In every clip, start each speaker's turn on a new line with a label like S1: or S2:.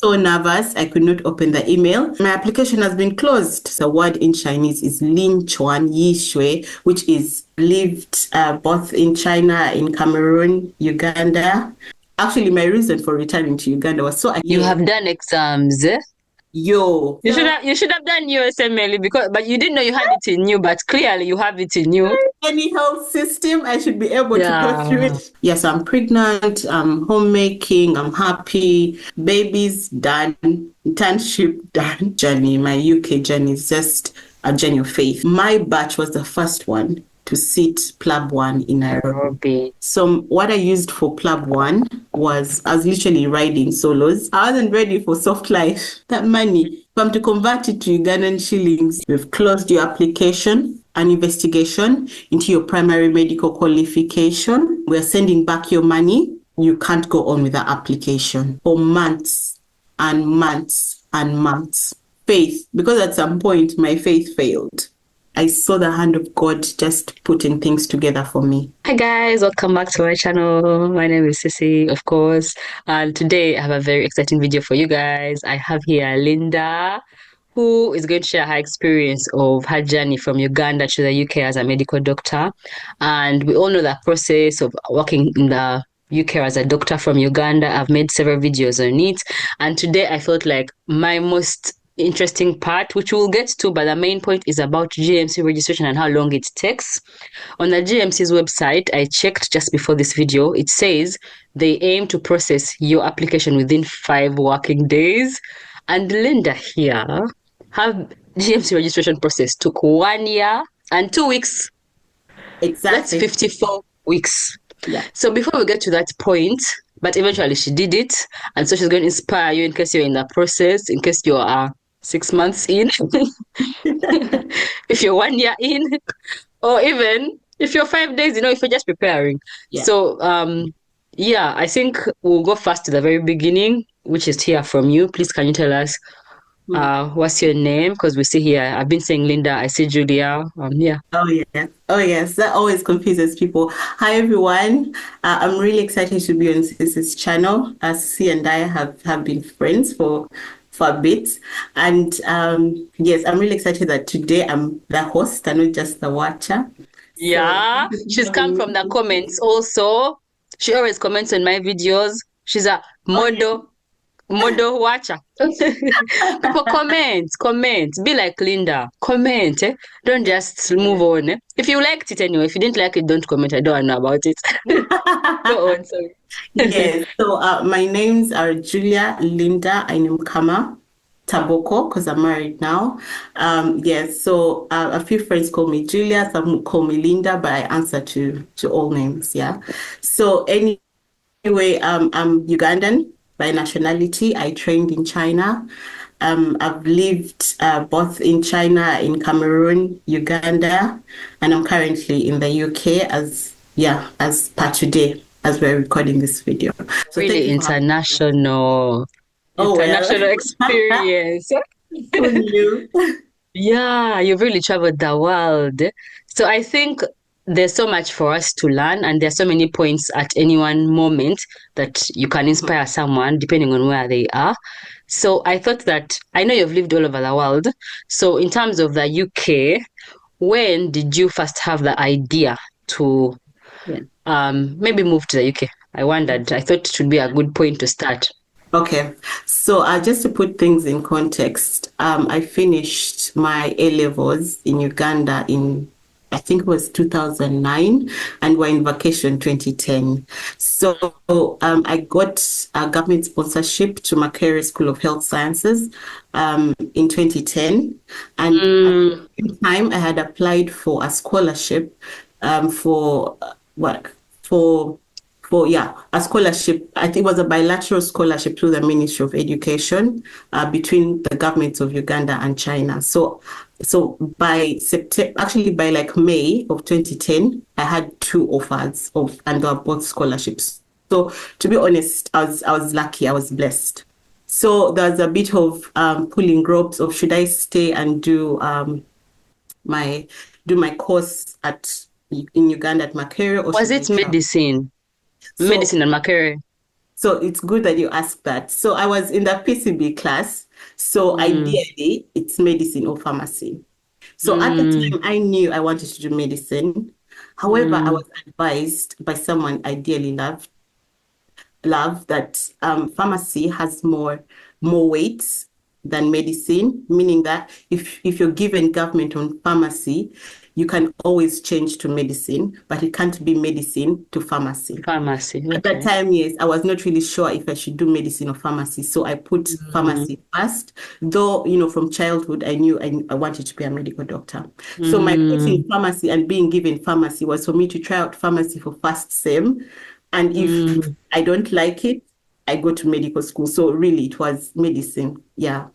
S1: so nervous. I could not open the email. My application has been closed. The word in Chinese is Lin Chuan Yi Shui, which is lived both in China, in Cameroon, Uganda. Actually, my reason for returning to Uganda was so
S2: You have done exams, eh?
S1: Yo.
S2: You should have done USMLE but you didn't know you had it in you, but clearly you have it in you.
S1: Any health system, I should be able to go through
S2: Yeah.
S1: it. Yes, I'm pregnant, I'm homemaking, I'm happy, baby's done, internship done. Journey, my UK journey is just a journey of faith. My batch was the first one to sit PLAB 1 in Nairobi. So what I used for PLAB 1 was I was literally riding solos. I wasn't ready for soft life. That money, if I'm to convert it to Ugandan shillings, we've closed your application, an investigation into your primary medical qualification. We're sending back your money. You can't go on with the application for months and months and months. Faith, because at some point my faith failed. I saw the hand of God just putting things together for me.
S2: Hi guys, welcome back to my channel. My name is Sissy, of course. And today I have a very exciting video for you guys. I have here Linda, who is going to share her experience of her journey from Uganda to the UK as a medical doctor. And we all know the process of working in the UK as a doctor from Uganda. I've made several videos on it. And today I felt like my most interesting part, which we'll get to, but the main point is about GMC registration and how long it takes. On the GMC's website, I checked just before this video, it says they aim to process your application within 5 working days. And Linda here, her GMC registration process took 1 year and 2 weeks.
S1: Exactly.
S2: That's 54 weeks.
S1: Yeah.
S2: So before we get to that point, but eventually she did it. And so she's going to inspire you in case you're in the process, in case you are 6 months in, if you're 1 year in, or even if you're 5 days, if you're just preparing.
S1: Yeah.
S2: So, I think we'll go first to the very beginning, which is here from you. Please, can you tell us what's your name? Because we see here, I've been saying Linda, I see Julia. Yeah.
S1: Oh, yeah. Oh, yes. That always confuses people. Hi, everyone. I'm really excited to be on Sis's channel. Sisi and I have been friends for a bit. And yes, I'm really excited that today I'm the host and not just the watcher.
S2: Yeah, she's come from the comments also. She always comments on my videos. She's a model watcher. People comment. Be like Linda. Comment. Don't just move on. If you liked it anyway, if you didn't like it, don't comment. I don't know about it. Go on, sorry.
S1: Yes. So my names are Julia Linda Ainemukama Taboko, because I'm married now. Yes. So a few friends call me Julia, some call me Linda, but I answer to all names. Yeah. So anyway, I'm Ugandan by nationality. I trained in China. I've lived both in China, in Cameroon, Uganda, and I'm currently in the UK as per today, as we're recording this video.
S2: So really international experience.
S1: Who knew?
S2: Yeah, you've really traveled the world. So I think there's so much for us to learn, and there's so many points at any one moment that you can inspire someone depending on where they are. So I thought that I know you've lived all over the world. So in terms of the UK, when did you first have the idea to maybe move to the UK? I wondered. I thought it would be a good point to start.
S1: Okay, so just to put things in context, I finished my A-levels in Uganda in, I think it was 2009, and we're in vacation 2010. So I got a government sponsorship to Makerere School of Health Sciences in 2010. And at the same time, I had applied for a scholarship a scholarship. I think it was a bilateral scholarship through the Ministry of Education between the governments of Uganda and China. So by September, actually by like May of 2010, I had 2 offers and they were both scholarships. So to be honest, I was lucky. I was blessed. So there was a bit of pulling ropes of should I stay and do my course in Uganda at Makerere, or
S2: was it medicine? Medicine and Makerere.
S1: So it's good that you asked that. So I was in the PCB class. So
S2: Mm,
S1: ideally, it's medicine or pharmacy. So at the
S2: mm,
S1: time, I knew I wanted to do medicine. However, I
S2: mm,
S1: was advised by someone I dearly love that pharmacy has more weights than medicine, meaning that if you're given government on pharmacy, you can always change to medicine, but it can't be medicine to pharmacy.
S2: pharmacy.
S1: At that
S2: Okay.
S1: time, yes, I was not really sure if I should do medicine or pharmacy. So I put
S2: Mm,
S1: pharmacy first, though, from childhood, I wanted to be a medical doctor. So my
S2: mm,
S1: putting pharmacy and being given pharmacy was for me to try out pharmacy for first sem. And if
S2: mm,
S1: I don't like it, I go to medical school. So really, it was medicine. Yeah.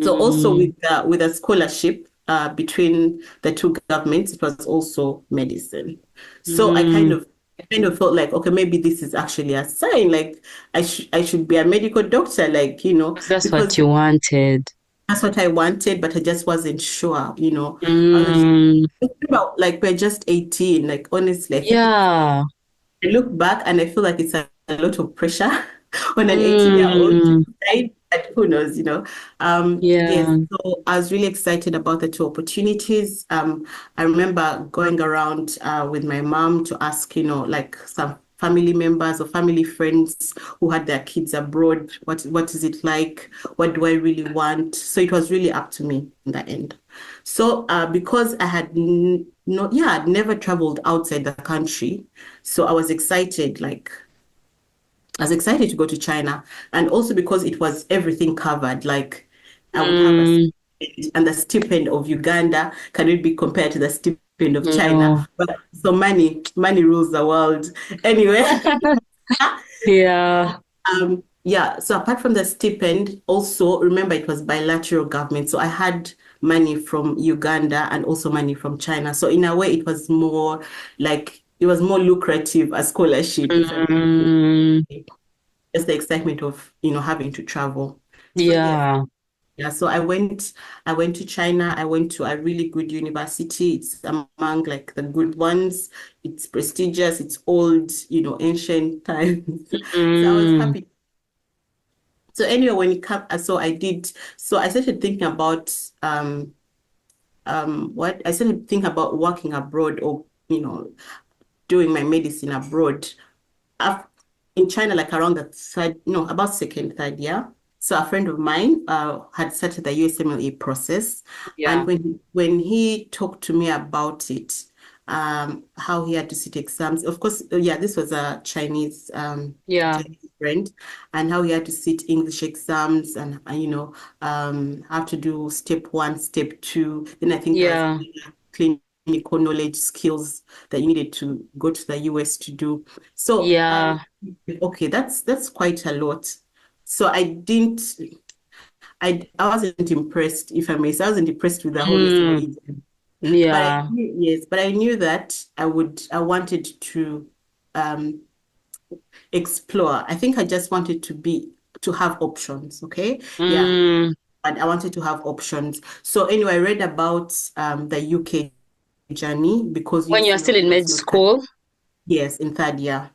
S1: So also
S2: mm,
S1: with a scholarship between the two governments, it was also medicine. So
S2: mm.
S1: I kind of felt like, okay, maybe this is actually a sign. Like I should be a medical doctor, like,
S2: That's what
S1: because
S2: you wanted.
S1: that's what I wanted, but I just wasn't sure. I was
S2: Mm,
S1: about like we're just 18. Like honestly, I think
S2: yeah.
S1: I look back and I feel like it's a lot of pressure on an 18-year-old to
S2: Mm,
S1: decide, but who knows. Yes,
S2: yeah.
S1: so I was really excited about the two opportunities. I remember going around with my mom to ask, like some family members or family friends who had their kids abroad, what is it like? What do I really want? So it was really up to me in the end. So because I had not, yeah, I'd never traveled outside the country. So I was excited to go to China. And also because it was everything covered, like I would have a
S2: Mm,
S1: stipend, and the stipend of Uganda cannot be compared to the stipend of China.
S2: no.
S1: But so money rules the world. Anyway,
S2: Yeah.
S1: yeah, so apart from the stipend, also remember it was bilateral government. So I had money from Uganda and also money from China. So in a way, it was more lucrative a scholarship, if I
S2: Mm,
S1: just the excitement of, having to travel. So yes,
S2: yeah.
S1: yeah. So I went to China. I went to a really good university. It's among like the good ones. It's prestigious. It's old, ancient times. So I was
S2: Mm,
S1: happy. So anyway, when it comes, so I started thinking about what I started thinking about working abroad or doing my medicine abroad af- in China, like around the third, no, about second, third year. So a friend of mine had started the USMLE process, and
S2: yeah.
S1: when he talked to me about it, how he had to sit exams. Of course, yeah, this was a
S2: Yeah.
S1: Chinese friend, and how he had to sit English exams and have to do step one, step two. Then I think there was
S2: Yeah.
S1: clinical knowledge skills that you needed to go to the US to do. So
S2: Yeah.
S1: okay, that's quite a lot. So I wasn't impressed, if I may say. I wasn't impressed with the whole
S2: Mm,
S1: USMLE. But
S2: yeah.
S1: I knew that I wanted to um explore. I think I just wanted to have options, okay? Yeah.
S2: Mm,
S1: And I wanted to have options. So anyway, I read about the UK journey because
S2: when you're still
S1: USMLE
S2: in
S1: was
S2: med
S1: not cut.
S2: school.
S1: Yes, in third year.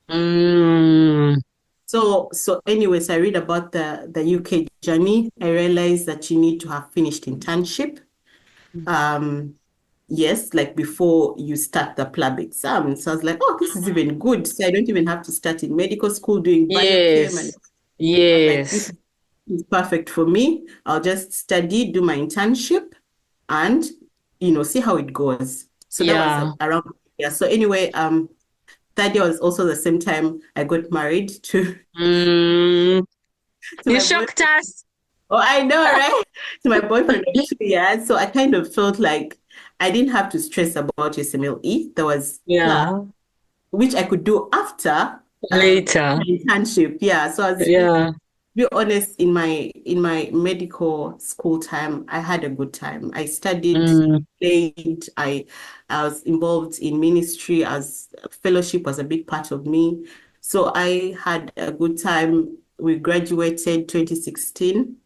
S2: Mm,
S1: So anyways, I read about the UK journey. I realized that you need to have finished internship. Um, yes, like before you start the PLAB exam. So I was like, oh, this is even good. So I don't even have to start in medical school doing biochem. And
S2: yes.
S1: I was like, this
S2: Yes.
S1: is perfect for me. I'll just study, do my internship, and see how it goes. So that was
S2: Yeah.
S1: around, yeah. So anyway, third year was also the same time I got married to
S2: Mm,
S1: to
S2: you
S1: my
S2: shocked
S1: boyfriend.
S2: us.
S1: Oh, I know, right? To my boyfriend of 2 years. So I kind of felt like I didn't have to stress about USMLE. There was PLAB,
S2: Yeah.
S1: which I could do after
S2: Later.
S1: my internship. Yeah. So I was
S2: Yeah.
S1: be honest, in my medical school time, I had a good time. I studied,
S2: Mm,
S1: played, I was involved in ministry as fellowship was a big part of me. So I had a good time. We graduated 2016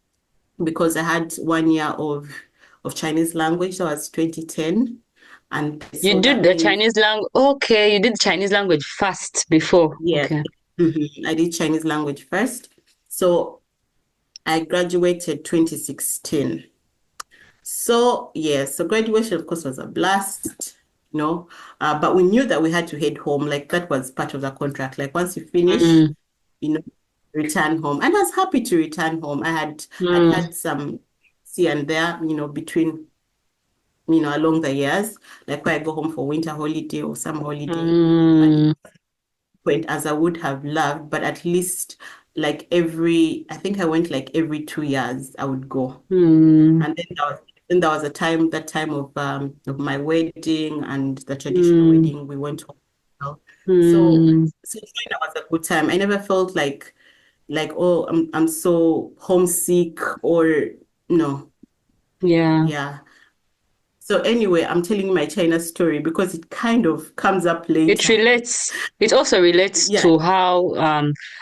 S1: because I had 1 year of Chinese language. That was 2010. And
S2: you
S1: so
S2: did
S1: that
S2: the
S1: means,
S2: Chinese language. Okay, you did Chinese language first before.
S1: yeah,
S2: Okay.
S1: I did Chinese language first. So I graduated 2016. So yes, so graduation of course was a blast, but we knew that we had to head home. Like that was part of the contract. Like once you finish,
S2: Mm,
S1: you know, return home. And I was happy to return home. I'd
S2: mm,
S1: had some here and there, between, along the years, like where I go home for winter holiday or summer holiday. But
S2: mm,
S1: went as I would have loved, but at least I think I went like every 2 years I would go.
S2: mm,
S1: And then there was that time of my wedding and the traditional
S2: mm,
S1: wedding, we went home. So
S2: mm.
S1: so China was a good time. I never felt like oh I'm so homesick or no.
S2: Yeah.
S1: Yeah. So anyway, I'm telling you my China story because it kind of comes up
S2: It
S1: later.
S2: relates, it also relates
S1: Yeah.
S2: to how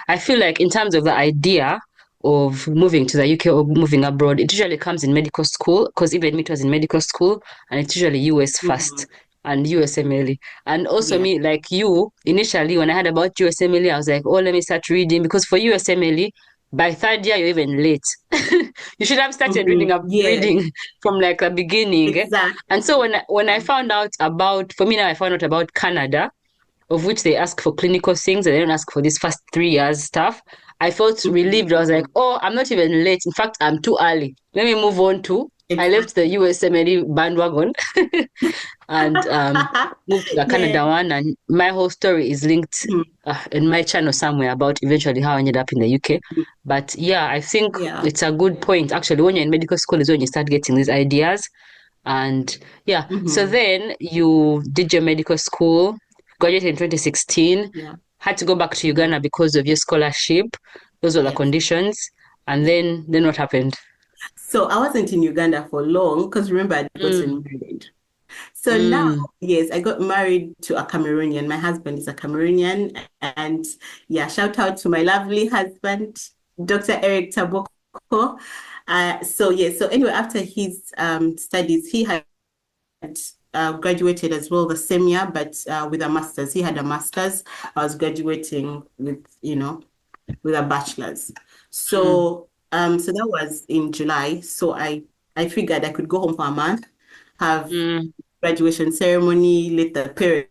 S2: I feel like in terms of the idea of moving to the UK or moving abroad, it usually comes in medical school because even me it was in medical school and it's usually US
S1: Mhm.
S2: first and USMLE. And also
S1: Yeah.
S2: me, like you, initially when I heard about USMLE, I was like, oh, let me start reading because for USMLE, by third year you're even late. You should have started
S1: Yes,
S2: reading from like the beginning. Eh?
S1: exactly.
S2: And so when I found out about, for me now, I found out about Canada, of which they ask for clinical things and they don't ask for this first 3 years stuff. I felt relieved. I was like,
S1: Mhm.
S2: oh, I'm not even late. In fact, I'm too early. Let me move on to. I left the
S1: Exactly.
S2: USMLE bandwagon and moved to the
S1: Yeah.
S2: Canada one. And my whole story is linked
S1: Mhm.
S2: in my channel somewhere about eventually how I ended up in the UK. But yeah, I think
S1: Yeah.
S2: it's a good point. Actually, when you're in medical school is when you start getting these ideas. And yeah, so
S1: Hmm.
S2: then you did your medical school, graduated in 2016,
S1: Yeah.
S2: had to go back to
S1: Hmm.
S2: Uganda because of your scholarship. Those were the
S1: Yes.
S2: conditions. And
S1: Yeah.
S2: then what happened?
S1: So I wasn't in Uganda for long because remember I'd
S2: Mm,
S1: gotten married. So now,
S2: mm,
S1: yes, I got married to a Cameroonian. My husband is a Cameroonian. And yeah, shout out to my lovely husband, Dr. Eric Taboko. So anyway, after his studies, he had graduated as well the same year, but with a master's. He had a master's. I was graduating with a bachelor's.
S2: mm,
S1: So that was in July. So I figured I could go home for a month, have
S2: mm.
S1: graduation ceremony, let the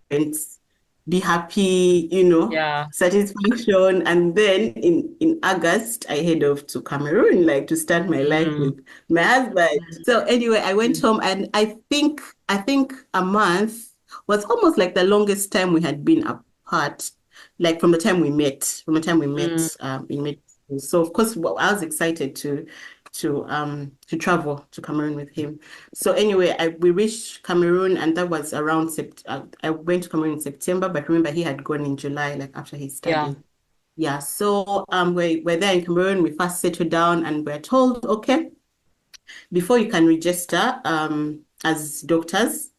S1: parents be happy,
S2: Yeah.
S1: satisfaction. And then in August, I head off to Cameroon, like to start my life
S2: Mm,
S1: with my husband. So anyway, I went
S2: mm,
S1: home and I think a month was almost like the longest time we had been apart, like from the time we
S2: mm.
S1: met in med school. So of course, well, I was excited to travel to Cameroon with him. So anyway, we reached Cameroon, and that was around Sept. I went to Cameroon in September, but remember he had gone in July, like after his
S2: Yeah.
S1: studies. Yeah. So we're there in Cameroon. We first settled down, and we're told, okay, before you can register as doctors,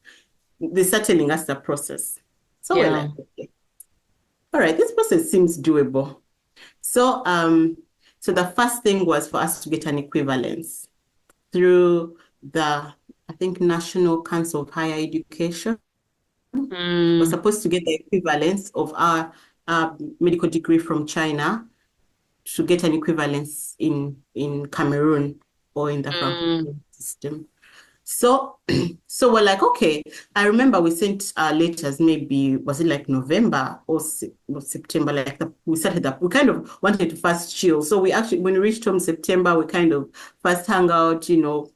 S1: they start telling us the process. So we're
S2: Yeah.
S1: like, okay, all right, this process seems doable. So the first thing was for us to get an equivalence through I think, National Council of Higher Education. We're
S2: Mm,
S1: supposed to get the equivalence of our medical degree from China to get an equivalence in Cameroon or in the
S2: mm,
S1: Francophone system. So, so we're like, okay. I remember we sent our letters. Maybe was it like November or September? Like we started up. We kind of wanted to first chill. So we actually, when we reached home September, we kind of first hung out.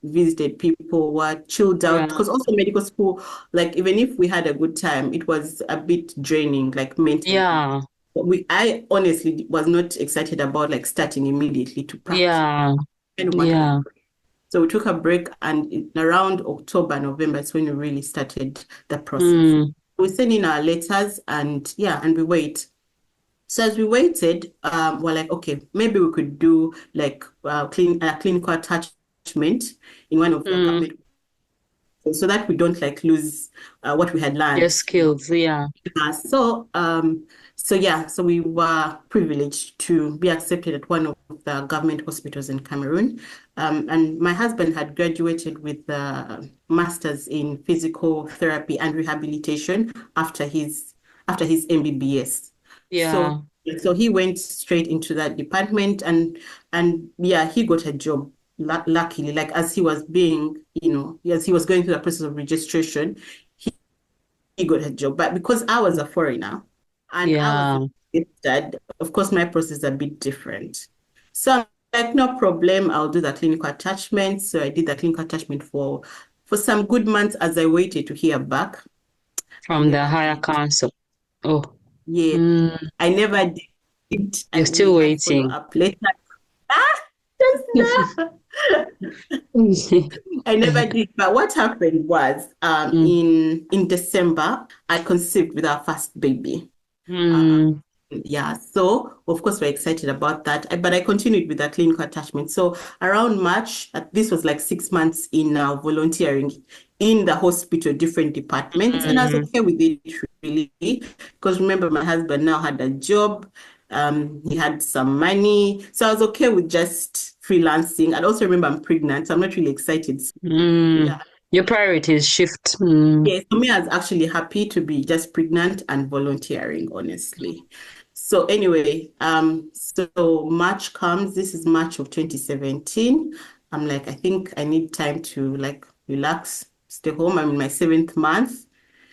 S1: Visited people, were chilled out.
S2: yeah.
S1: Because also medical school, like even if we had a good time, it was a bit draining, like mentally.
S2: Yeah.
S1: I honestly was not excited about like starting immediately to practice.
S2: Yeah.
S1: I kind of wanted a
S2: Yeah.
S1: break. So we took a break, and around October, November is when we really started the process.
S2: Mm,
S1: We sent in our letters, and yeah, and we wait. So as we waited, we're like, okay, maybe we could do like clinical attachment in one of the
S2: mm.
S1: government, so that we don't like lose what we had
S2: Your
S1: learned.
S2: skills. Yeah.
S1: Uh, so, um, so we were privileged to be accepted at one of the government hospitals in Cameroon. And my husband had graduated with a master's in physical therapy and rehabilitation after his MBBS. So
S2: Yeah.
S1: So he went straight into that department, and yeah, he got a job. Luckily, like as he was being, as he was going through the process of registration, he got a job. But because I was a foreigner and I was
S2: Yeah.
S1: registered, of course, my process is a bit different. So I'm like, no problem, I'll do the clinical attachment. So I did the clinical attachment for some good months as I waited to hear back. I
S2: From the
S1: never
S2: higher
S1: did.
S2: council. Oh.
S1: Yeah,
S2: Mm.
S1: I never did.
S2: You're
S1: And
S2: still
S1: we had follow
S2: waiting.
S1: up later. Ah, just now. I never did. But what happened was
S2: Mm.
S1: in December, I conceived with our first baby. Uh,
S2: Mm.
S1: yeah, so of course we're excited about that. But I continued with the clinical attachment. So around March, this was like 6 months in volunteering in the hospital, different departments, and I was
S2: Mm.
S1: okay with it really, because remember my husband now had a job, he had some money, so I was okay with just freelancing. And also remember I'm pregnant, so I'm not really excited.
S2: Mm.
S1: Yeah.
S2: Your priorities shift. Mm.
S1: Yes, for me, I was actually happy to be just pregnant and volunteering, honestly. So anyway, so March comes. This is March of 2017. I'm like, I think I need time to like relax, stay home. I'm in my seventh month.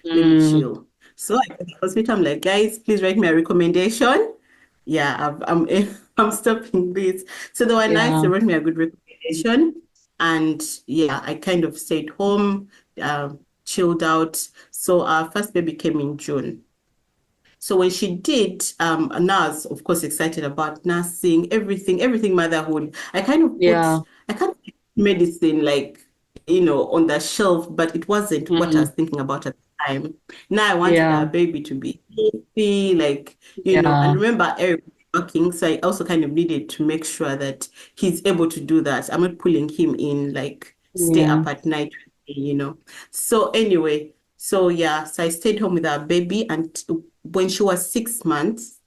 S1: Let me
S2: Mm.
S1: chill. So I go to the hospital. I'm like, guys, please write me a recommendation. Yeah, I'm I'm stopping this. So they were nice.
S2: Yeah.
S1: They wrote me a good recommendation, and yeah, I kind of stayed home, chilled out. So our first baby came in June. So when she did, now I was of course excited about nursing, everything motherhood.
S2: Yeah.
S1: I kind of put medicine like, on the shelf, but it wasn't what I
S2: Mm.
S1: was thinking about at the time. Now I wanted
S2: Yeah.
S1: our baby to be healthy, like, and
S2: Yeah.
S1: remember Eric was working, so I also kind of needed to make sure that he's able to do that. I'm not pulling him in, like, stay
S2: Yeah.
S1: up at night, you know. So anyway, so yeah, so I stayed home with our baby, and when she was 6 months,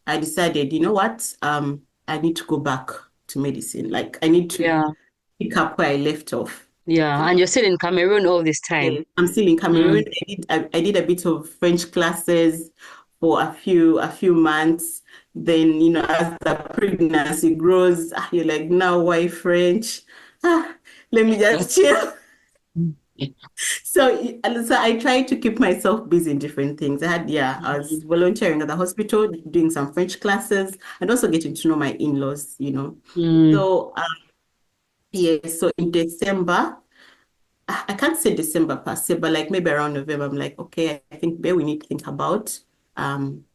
S1: I decided, you know what? I need to go back to medicine. Like I need to
S2: Yeah.
S1: pick up where I left off.
S2: Yeah. And you're still in Cameroon all this time.
S1: Yes, I'm still in Cameroon.
S2: Mm.
S1: I did a bit of French classes for a few months. Then, as the pregnancy grows, you're like, now why French? Ah, let me just chill. So I try to keep myself busy in different things. Yeah, I was
S2: Mm.
S1: volunteering at the hospital, doing some French classes, and also getting to know my in-laws.
S2: Mm.
S1: So, yeah, so in December, I can't say December per se, but like maybe around November, I'm like, okay, I think maybe we need to think about um,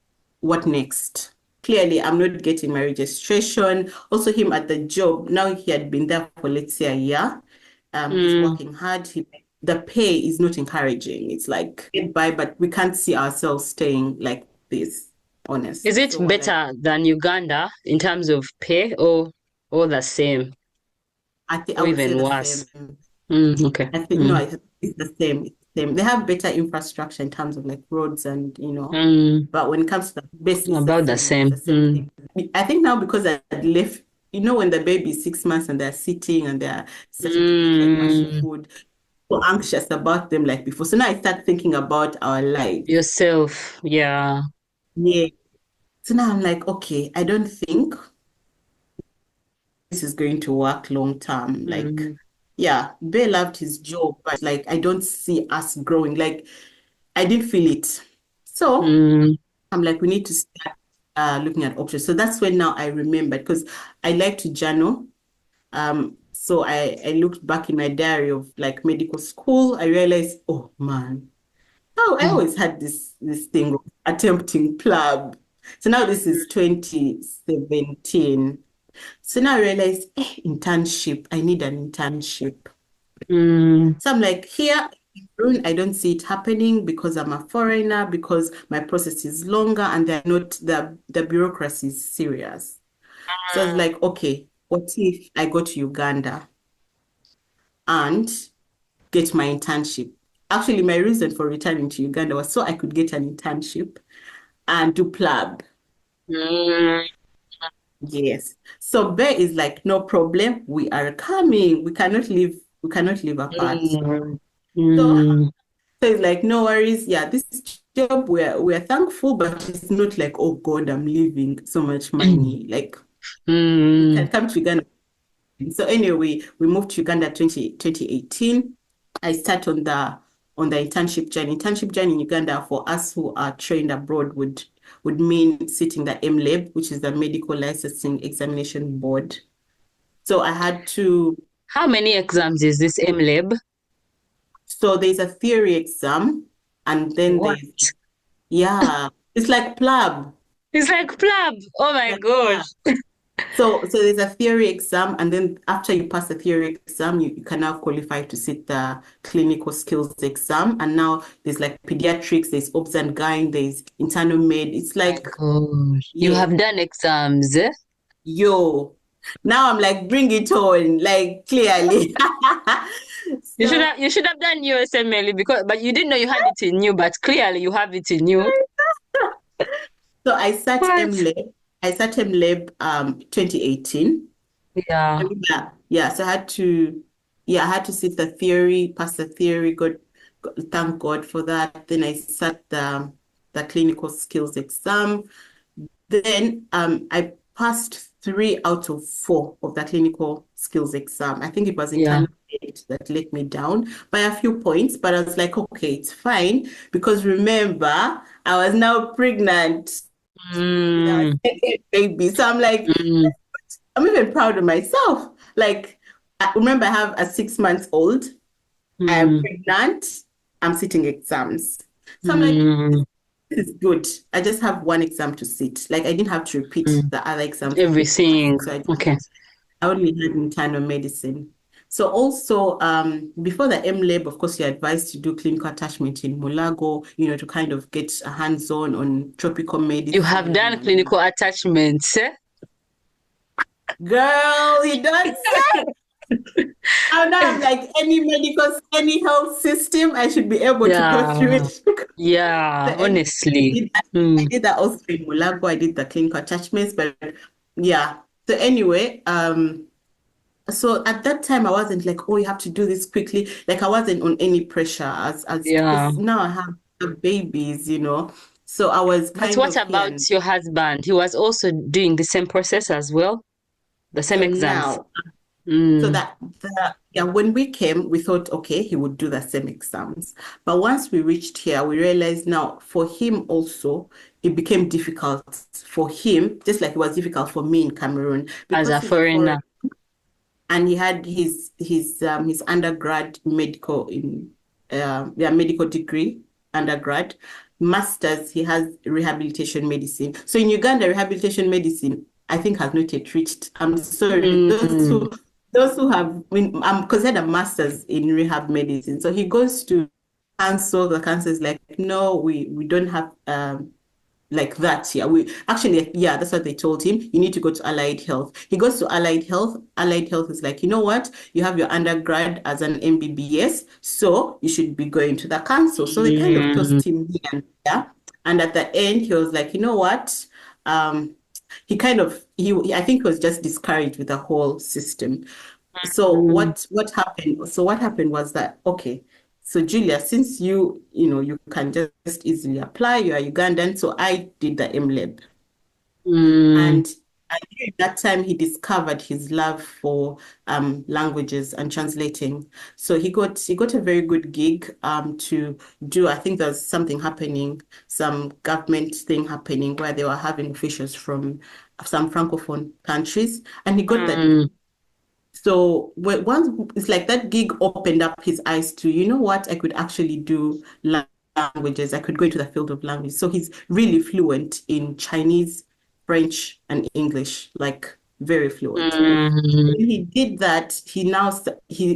S1: what next. Clearly, I'm not getting my registration. Also, him at the job, now he had been there for, let's say, a year. He's
S2: Mm.
S1: working hard. The pay is not encouraging. It's like get by, but we can't see ourselves staying like this,
S2: Is
S1: honestly.
S2: it
S1: So we're like,
S2: better than Uganda in terms of pay or the same
S1: I think I
S2: or
S1: would say
S2: even
S1: the
S2: worse?
S1: same.
S2: Mm. Okay.
S1: I think no,
S2: Mm.
S1: it's the same. It's the same. They have better infrastructure in terms of like roads
S2: Mm.
S1: but when it comes to the base, it's the
S2: About the
S1: same. It's the
S2: same.
S1: same
S2: Mm.
S1: thing. I think now because I had left, when the baby is 6 months and they're sitting and they're starting to eat like mushy
S2: Mm.
S1: food, so anxious about them like before. So now I start thinking about our lives.
S2: Yourself. Yeah.
S1: Yeah. So now I'm like, okay, I don't think this is going to work long term. Like,
S2: Mm.
S1: yeah, Bear loved his job, but like I don't see us growing. Like I didn't feel it. So
S2: Mm.
S1: I'm like, we need to start looking at options. So that's when now I remembered because I like to journal. So I looked back in my diary of like medical school. I realized, oh man, oh, I always had this thing of attempting PLAB. So now this is 2017. So now I realized, internship. I need an internship.
S2: Mm.
S1: So I'm like, here in Peru, I don't see it happening because I'm a foreigner, because my process is longer and they're not the bureaucracy is serious. So I was like, okay, what if I go to Uganda and get my internship? Actually, my reason for returning to Uganda was so I could get an internship and do PLAB.
S2: Mm.
S1: Yes. So Bear is like, no problem. We are coming. We cannot live apart.
S2: Mm.
S1: So
S2: Mm.
S1: So it's like, no worries. Yeah, this job, we're thankful, but it's not like, oh God, I'm leaving so much money. Like we
S2: Mm.
S1: can come to Uganda. So anyway, we moved to Uganda 2018. I start on the internship journey. Internship journey in Uganda for us who are trained abroad would mean sitting the MLAB, which is the Medical Licensing Examination Board. So I had to.
S2: How many exams is this MLab?
S1: So there's a theory exam, and then
S2: What?
S1: there's yeah, it's like PLAB.
S2: It's like PLAB. Oh my
S1: Like
S2: gosh.
S1: PLAB. So there's a theory exam, and then after you pass the theory exam, you can now qualify to sit the clinical skills exam. And now there's like pediatrics, there's obs and gyn, there's internal med. It's
S2: My
S1: like,
S2: gosh. You
S1: yes,
S2: have done exams, eh?
S1: yo. Now I'm like, bring it on, like clearly. So
S2: You should have done USMLE because but you didn't know you had it in you, but clearly you have it in you.
S1: so I sat
S2: What?
S1: MLab. I sat MLab 2018.
S2: Yeah.
S1: Yeah. So I had to sit the theory, pass the theory. Thank God for that. Then I sat the clinical skills exam. Then I passed 3 out of 4 of the clinical skills exam. I think it was
S2: Yeah.
S1: internal aid that let me down by a few points, but I was like, okay, it's fine because remember, I was now pregnant with our
S2: Mm,
S1: second baby. So I'm like,
S2: mm,
S1: I'm even proud of myself. Like, I remember I have a 6 months old. I am
S2: mm,
S1: pregnant. I'm sitting exams. So I'm like,
S2: mm,
S1: this is good. I just have one exam to sit. Like, I didn't have to repeat
S2: mm.
S1: the other exams.
S2: Everything.
S1: So
S2: Okay.
S1: I only had internal medicine. So also, before the MLab, of course, you're advised to do clinical attachment in Mulago, to kind of get a hands-on on tropical
S2: You have
S1: medicine.
S2: done
S1: And
S2: clinical attachments, eh?
S1: girl, you don't say. And now I'm like, any health system, I should be able to go through
S2: Yeah.
S1: it.
S2: Yeah.
S1: So anyway,
S2: Honestly.
S1: I
S2: Mm.
S1: did that also in Mulago. I did the clinical attachments, but yeah. So anyway, so at that time I wasn't like, oh, you have to do this quickly. Like I wasn't on any pressure as
S2: Yeah.
S1: because now I have babies. So I was
S2: But
S1: kind
S2: what
S1: of here
S2: about
S1: and
S2: your husband? He was also doing the same process as well, the same
S1: so
S2: exams.
S1: now. So
S2: Mm.
S1: that yeah, when we came, we thought, okay, he would do the same exams. But once we reached here, we realized now for him also, it became difficult for him, just like it was difficult for me in Cameroon,
S2: As
S1: because
S2: a
S1: he's a foreign
S2: foreigner.
S1: and he had his undergrad medical medical degree, undergrad, masters, he has rehabilitation medicine. So in Uganda, rehabilitation medicine, I think has not yet reached. I'm sorry,
S2: Mm.
S1: those who have I'm considered a master's in rehab medicine. So he goes to counsel, the counsel is like, no, we don't have like that. Yeah, we actually, yeah, that's what they told him. You need to go to Allied Health. He goes to Allied Health. Allied Health is like, you know what? You have your undergrad as an MBBS, so you should be going to the council. So they kind of
S2: Mm.
S1: tossed him here and there. And at the end, he was like, you know what? Um, I think he was just discouraged with the whole system. So
S2: Mm.
S1: what happened? So what happened was that, okay, so Julia, since you can just easily apply, you are Ugandan. So I did the MLab.
S2: Mm.
S1: And during that time he discovered his love for languages and translating. So he got a very good gig to do, I think there's something happening, some government thing happening where they were having officials from some francophone countries, and he got that.
S2: Mm.
S1: So once it's like that gig opened up his eyes to, you know what, I could actually do languages. I could go into the field of language. So he's really fluent in Chinese, French, and English, like very fluent.
S2: Mm.
S1: When he did that, he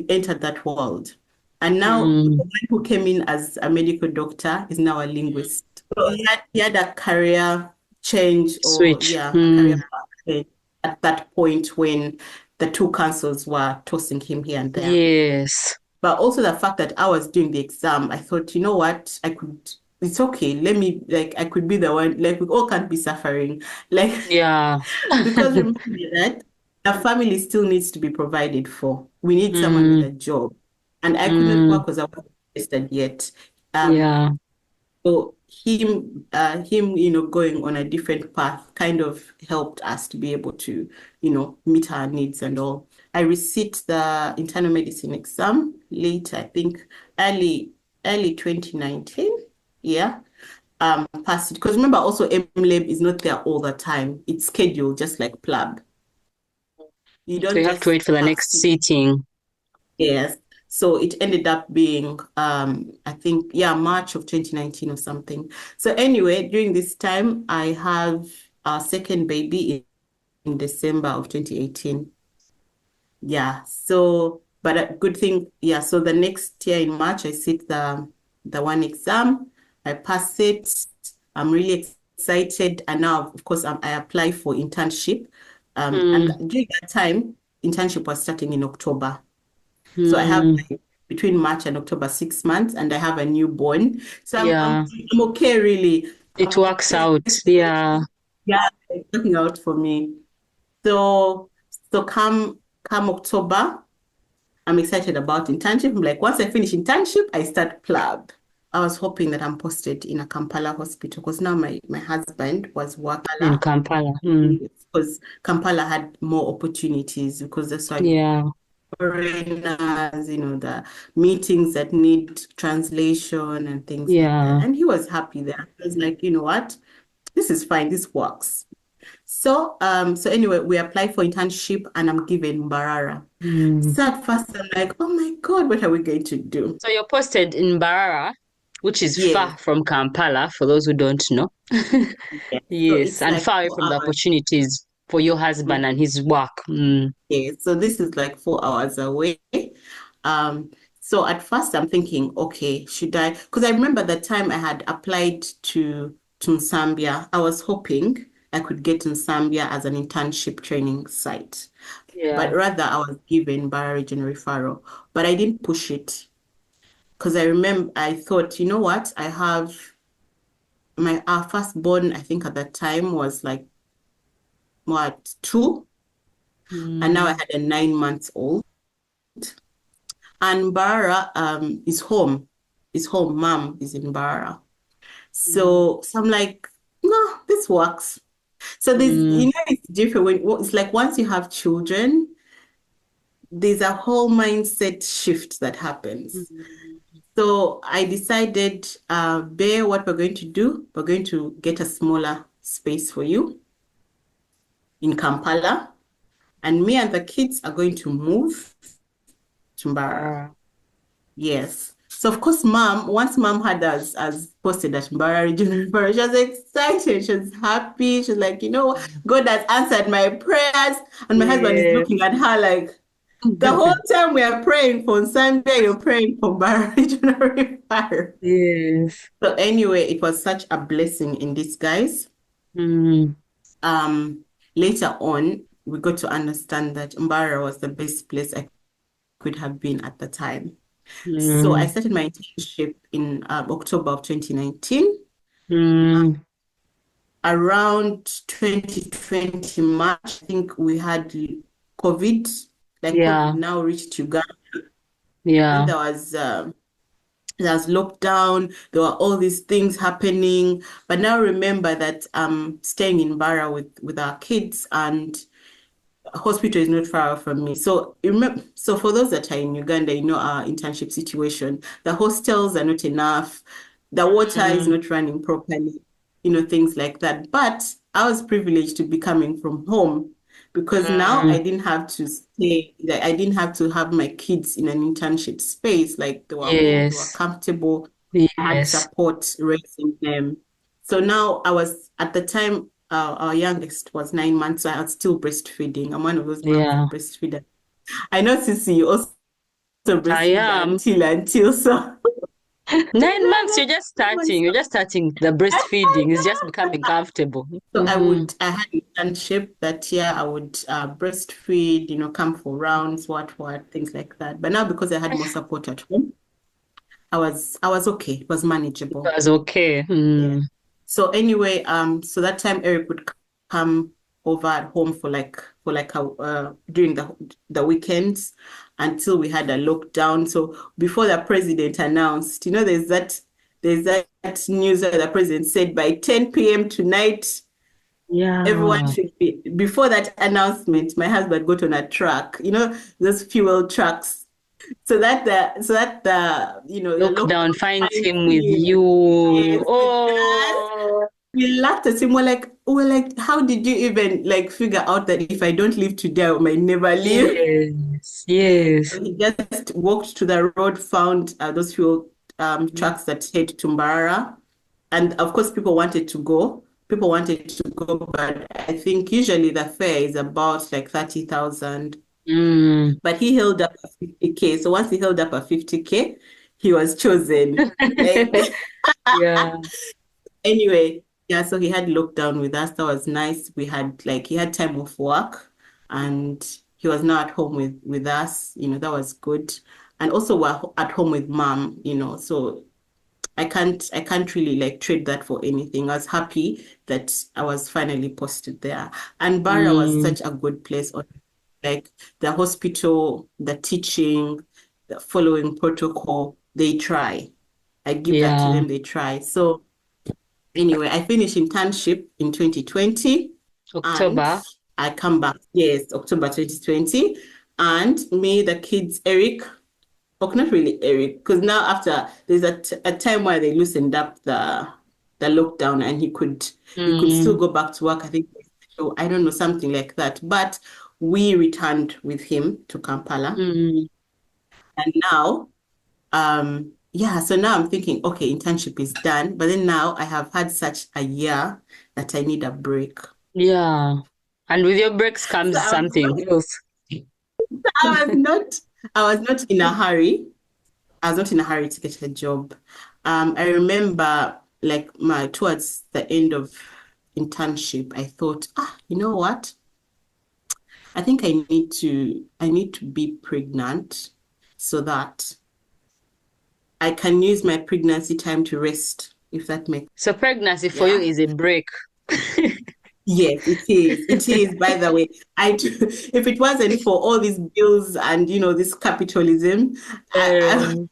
S1: entered that world. And now the
S2: Mm.
S1: one who came in as a medical doctor is now a linguist. So he had a career change, or
S2: Switch.
S1: yeah, a career
S2: Mm.
S1: path change at that point when the two councils were tossing him here and there.
S2: Yes.
S1: But also the fact that I was doing the exam, I thought, you know what, it's okay. Let me, like, I could be the one, like, we all can't be suffering. Like,
S2: Yeah.
S1: because remember that the family still needs to be provided for. We need someone with
S2: Mm.
S1: a job. And I could not
S2: Mm.
S1: work because I wasn't registered yet. Um,
S2: Yeah.
S1: so him, going on a different path kind of helped us to be able to, meet our needs and all. I resit the internal medicine exam late, I think early 2019. Yeah. Passed it. Because remember also MLab is not there all the time. It's scheduled just like PLAB. You
S2: So
S1: don't
S2: you have to wait
S1: just
S2: for the
S1: have
S2: next
S1: seats.
S2: seating.
S1: Yes. So it ended up being, I think, yeah, March of 2019 or something. So anyway, during this time, I have our second baby in December of 2018. Yeah. So, but a good thing, yeah. So the next year in March, I sit the one exam. I pass it. I'm really excited. And now, of course, I apply for internship. And
S2: Mm,
S1: during that time, internship was starting in October. So I have
S2: mm,
S1: like between March and October 6 months, and I have a newborn. So
S2: yeah,
S1: I'm okay, really.
S2: it
S1: I'm
S2: works
S1: okay.
S2: out. Yeah.
S1: Yeah, it's working out for me. So come October, I'm excited about internship. I'm like, once I finish internship, I start PLAB. I was hoping that I'm posted in a Kampala hospital because now my husband was
S2: In
S1: working
S2: Kampala. Mm,
S1: because Kampala had more opportunities because that's why
S2: yeah.
S1: foreigners, the meetings that need translation and things like that.
S2: Yeah.
S1: And he was happy there. He was like, you know what? This is fine. This works. So anyway, we apply for internship and I'm given Mbarara.
S2: Mm.
S1: So at first I'm like, oh my God, what are we going to do?
S2: So you're posted in Barara, which is
S1: Yes,
S2: far from Kampala, for those who don't know.
S1: yes. So
S2: Yes,
S1: it's
S2: and
S1: like
S2: far away from the
S1: 4 hours.
S2: opportunities for your husband and his work. Mm,
S1: Okay, so this is like 4 hours away. Um, so at first I'm thinking, okay, should I? Because I remember the time I had applied to Zambia, I was hoping I could get in Zambia as an internship training site. But
S2: yeah.
S1: rather I was given Bara Regional Referral. But I didn't push it because I remember I thought, you know what? I have my our firstborn, I think at that time was like what, 2? And now I
S2: Mm,
S1: had a 9 months old. And Bara is home. Is home. Mom is in Bara.
S2: mm,
S1: So I'm like, no, this works. So there's,
S2: mm,
S1: it's different when it's like once you have children, there's a whole mindset shift that happens.
S2: mm.
S1: So I decided, Bear, what we're going to do, we're going to get a smaller space for you in Kampala, and me and the kids are going to move to Mbara. Yes. So of course, once mom had us as posted at Mbara Regional Referral, she was excited. She was happy. She was like, God has answered my prayers. And my husband is
S2: Yeah.
S1: looking at her like, the whole time we are praying for Sunday, you're praying for Mbara Regional Referral.
S2: Yes.
S1: So anyway, it was such a blessing in disguise.
S2: Mm,
S1: Um, Later on, we got to understand that Mbara was the best place I could have been at the time. So I
S2: mm,
S1: started my internship in October of 2019.
S2: mm.
S1: Around 2020 March, I think we had COVID, like COVID
S2: Yeah.
S1: now reached Uganda. Then
S2: Yeah.
S1: there was lockdown. There were all these things happening. But now remember that I'm staying in Bara with our kids, and hospital is not far from me. So remember, so for those that are in Uganda, our internship situation, the hostels are not enough, the water is
S2: Mm,
S1: not running properly, things like that. But I was privileged to be coming from home because now I
S2: mm.
S1: didn't have to stay, like I didn't have to have my kids in an internship space. Like they were home, they were
S2: Yes.
S1: comfortable. I had
S2: Yes.
S1: support raising them. So now I was at the time our youngest was 9 months, so I was still breastfeeding. I'm one of those moms
S2: Yeah.
S1: that breastfeed. I know Sissy, you also
S2: I
S1: breastfeed
S2: am.
S1: until so.
S2: 9 months, you're just starting. You're just starting the breastfeeding. It's just becoming comfortable.
S1: So
S2: Mm,
S1: I had internship that year. I would breastfeed, come for rounds, what, things like that. But now because I had more support at home, I was okay. It was
S2: it
S1: manageable.
S2: was okay.
S1: Yeah.
S2: Mm,
S1: So anyway, so that time Eric would come over at home for like during the weekends until we had a lockdown. So before the president announced, there's that there's that news that the president said by 10 p.m. tonight, everyone
S2: Yeah.
S1: should be. Before that announcement, my husband got on a truck, those fuel trucks, so that the
S2: Lockdown
S1: lockdown
S2: finds
S1: finds
S2: him with
S1: him.
S2: you.
S1: Yes, with us.
S2: Oh,
S1: We laughed at him. We're like, how did you even like figure out that if I don't leave today, I might never leave?
S2: yes,
S1: Yes.
S2: yes.
S1: So he just walked to the road, found those fuel trucks that head to Mbarara. And of course, people wanted to go. People wanted to go, but I think usually the fare is about like 30,000.
S2: Mm.
S1: But he held up a 50K. So once he held up a 50K, he was chosen. Like,
S2: Yeah.
S1: anyway, yeah, so he had lockdown with us. That was nice. He had time off work and he was now at home with us. That was good. And also we're at home with mom, so I can't really like trade that for anything. I was happy that I was finally posted there. And Bara was
S2: Mm.
S1: such a good place. Like the hospital, the teaching, the following protocol, they try. I give that to
S2: Yeah.
S1: them, they try. So anyway, I finished internship in 2020 and
S2: October.
S1: I come back, yes, October 2020. And me, the kids, Eric, but not really Eric, because now after there's a time where they loosened up the lockdown and he could still
S2: Mm.
S1: go back to work. I think so. I don't know, something like that. But we returned with him to Kampala,
S2: Mm.
S1: and now yeah. So now I'm thinking, okay, internship is done, but then now I have had such a year that I need a break.
S2: Yeah. And with your breaks
S1: So
S2: comes
S1: I was
S2: something
S1: not,
S2: else.
S1: I was not, I was not in a hurry. I was not in a hurry to get a job. I remember like my towards the end of internship, I thought, you know what? I think I need to be pregnant so that I can use my pregnancy time to rest, if that makes
S2: So pregnancy for you
S1: yeah.
S2: is a break.
S1: Yes, it is. It is, by the way. If it wasn't for all these bills and this capitalism,
S2: Um,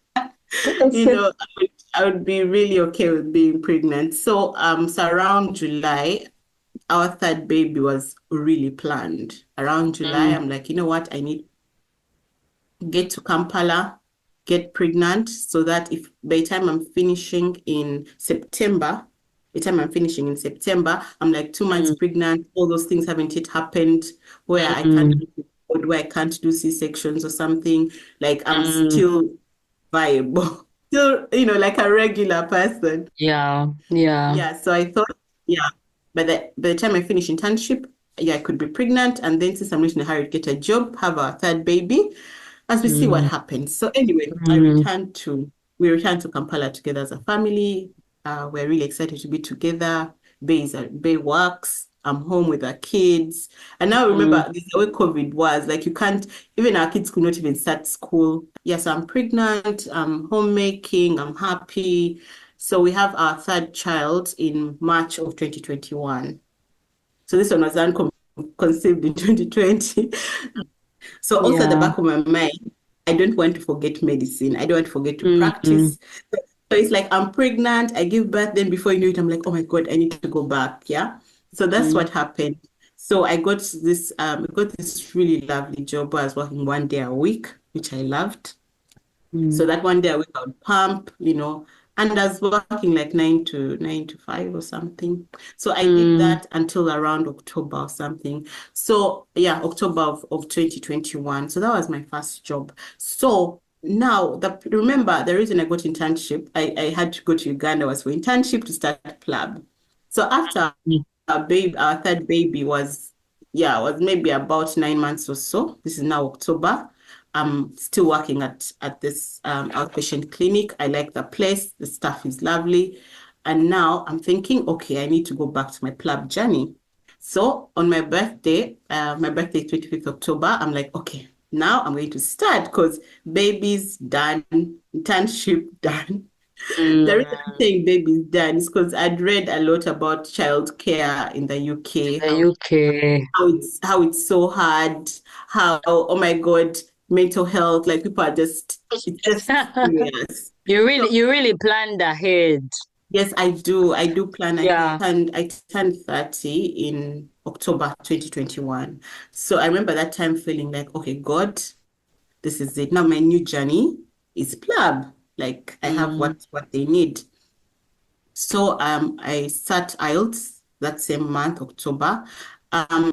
S1: I would be really okay with being pregnant. So around July, our third baby was really planned. Around July,
S2: mm,
S1: I'm like, you know what? I need to get to Kampala, get pregnant, so that if by the time I'm finishing in September, I'm like 2 months
S2: mm,
S1: pregnant. All those things haven't yet happened where I can't
S2: mm,
S1: where I can't do C-sections or something. Like I'm
S2: mm.
S1: still viable. Still, like a regular person.
S2: Yeah, yeah.
S1: Yeah, so I thought, yeah, by the time I finish internship, yeah, I could be pregnant, and then since I'm not in a hurry to get a job, have our third baby, as we see what
S2: Mm,
S1: happens. So anyway,
S2: mm,
S1: we returned to Kampala together as a family. We're really excited to be together. Bay works. I'm home with our kids. And now
S2: mm,
S1: remember, this is the way COVID was. Like you can't, even our kids could not even start school. Yes, I'm pregnant. I'm homemaking. I'm happy. So we have our third child in March of 2021. So this one was conceived in 2020. So also at the
S2: yeah.
S1: back of my mind, I don't want to forget medicine. I don't want to forget to
S2: Mm, mm,
S1: practice. So it's like I'm pregnant, I give birth, then before you know it, I'm like, oh my God, I need to go back. Yeah. So that's
S2: mm,
S1: what happened. So I got this really lovely job where I was working 1 day a week, which I loved. So
S2: mm,
S1: that 1 day a week I would pump, and I was working like 9 to 5 or something. So I did
S2: mm,
S1: that until around October or something. So yeah, October of 2021. So that was my first job. So now remember the reason I got internship, I had to go to Uganda was for internship to start PLAB. So after
S2: mm,
S1: our third baby was maybe about 9 months or so. This is now October. I'm still working at this outpatient clinic. I like the place. The staff is lovely. And now I'm thinking, okay, I need to go back to my PLAB journey. So on my birthday is 25th October, I'm like, okay, now I'm going to start because baby's done, internship done. The reason I'm
S2: mm.
S1: saying baby's done is because I'd read a lot about childcare in the UK,
S2: In the UK.
S1: how it's so hard, how, oh my God, mental health. Like people are just, it's just serious. So
S2: You really planned ahead.
S1: yes, I do. I do plan
S2: Yeah.
S1: ahead. And I turned 30 in October 2021. So I remember that time feeling like, okay, God, this is it. Now my new journey is PLAB. Like I have
S2: Mm,
S1: what they need. So I sat IELTS that same month, October. Um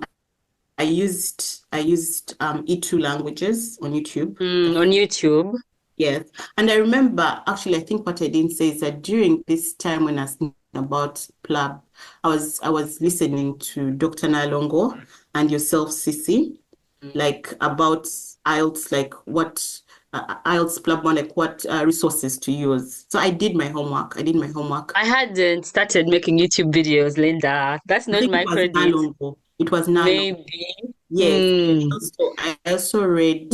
S1: I used E2 languages on YouTube.
S2: on YouTube.
S1: Yes. And I remember, actually, I think what I didn't say is that during this time when I was thinking about PLAB, I was listening to Dr. Nalongo and yourself, Sissy, like about IELTS, like what IELTS PLAB one, like what resources to use. So I did my homework. I did my homework.
S2: I hadn't started making YouTube videos, Linda. That's
S1: I
S2: not
S1: think it
S2: my
S1: was
S2: credit.
S1: Nalongo. It was Nalongo.
S2: Maybe.
S1: Yes.
S2: Mm.
S1: I also read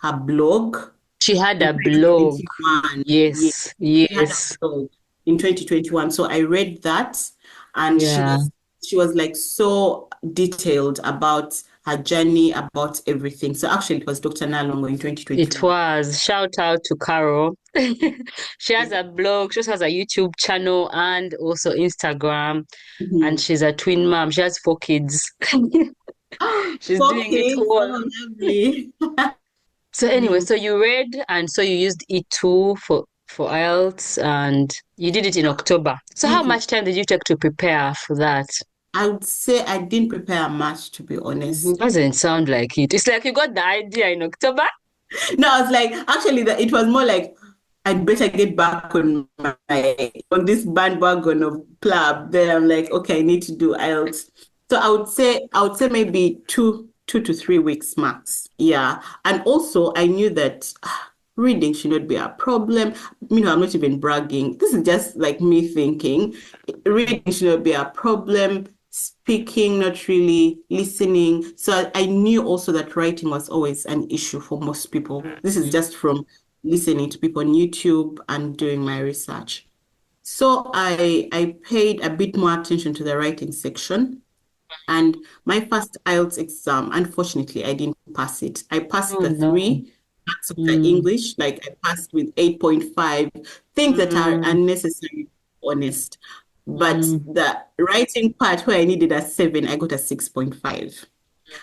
S1: her blog
S2: She had
S1: in
S2: a blog.
S1: 2021. Yeah,
S2: Yes,
S1: she had a
S2: yes.
S1: blog in 2021. So I read that and she
S2: Yeah.
S1: was she was like so detailed about her journey, about everything. So actually it was Dr. Nalongo in
S2: It
S1: 2021.
S2: was. Shout out to Carol. She has a blog, she also has a YouTube channel and also Instagram. And
S1: Mhm.
S2: she's a twin mom. She has 4 kids. She's
S1: Four
S2: doing it
S1: kids.
S2: all.
S1: Oh, lovely.
S2: So anyway,
S1: Mm.
S2: so you read and so you used E2 for IELTS and you did it in October. So how
S1: Mhm.
S2: much time did you take to prepare for that?
S1: I would say I didn't prepare much, to be honest.
S2: Doesn't sound like it. It's like you got the idea in October.
S1: No, I was like, actually, it was more like I'd better get back on this bandwagon of PLAB. Then I'm like, okay, I need to do IELTS. So I would say maybe two to 3 weeks max. Yeah, and also I knew that reading should not be a problem. I'm not even bragging. This is just like me thinking. Reading should not be a problem. Speaking, not really listening. So I knew also that writing was always an issue for most people. This is just from listening to people on YouTube and doing my research. So I paid a bit more attention to the writing section. And my first IELTS exam, unfortunately, I didn't pass it. I passed
S2: Oh
S1: the
S2: no.
S1: three parts of the
S2: Mm,
S1: English, like I passed with 8.5, things that are
S2: mm,
S1: unnecessary, honest. But
S2: mm,
S1: the writing part where I needed a 7, I got a 6.5.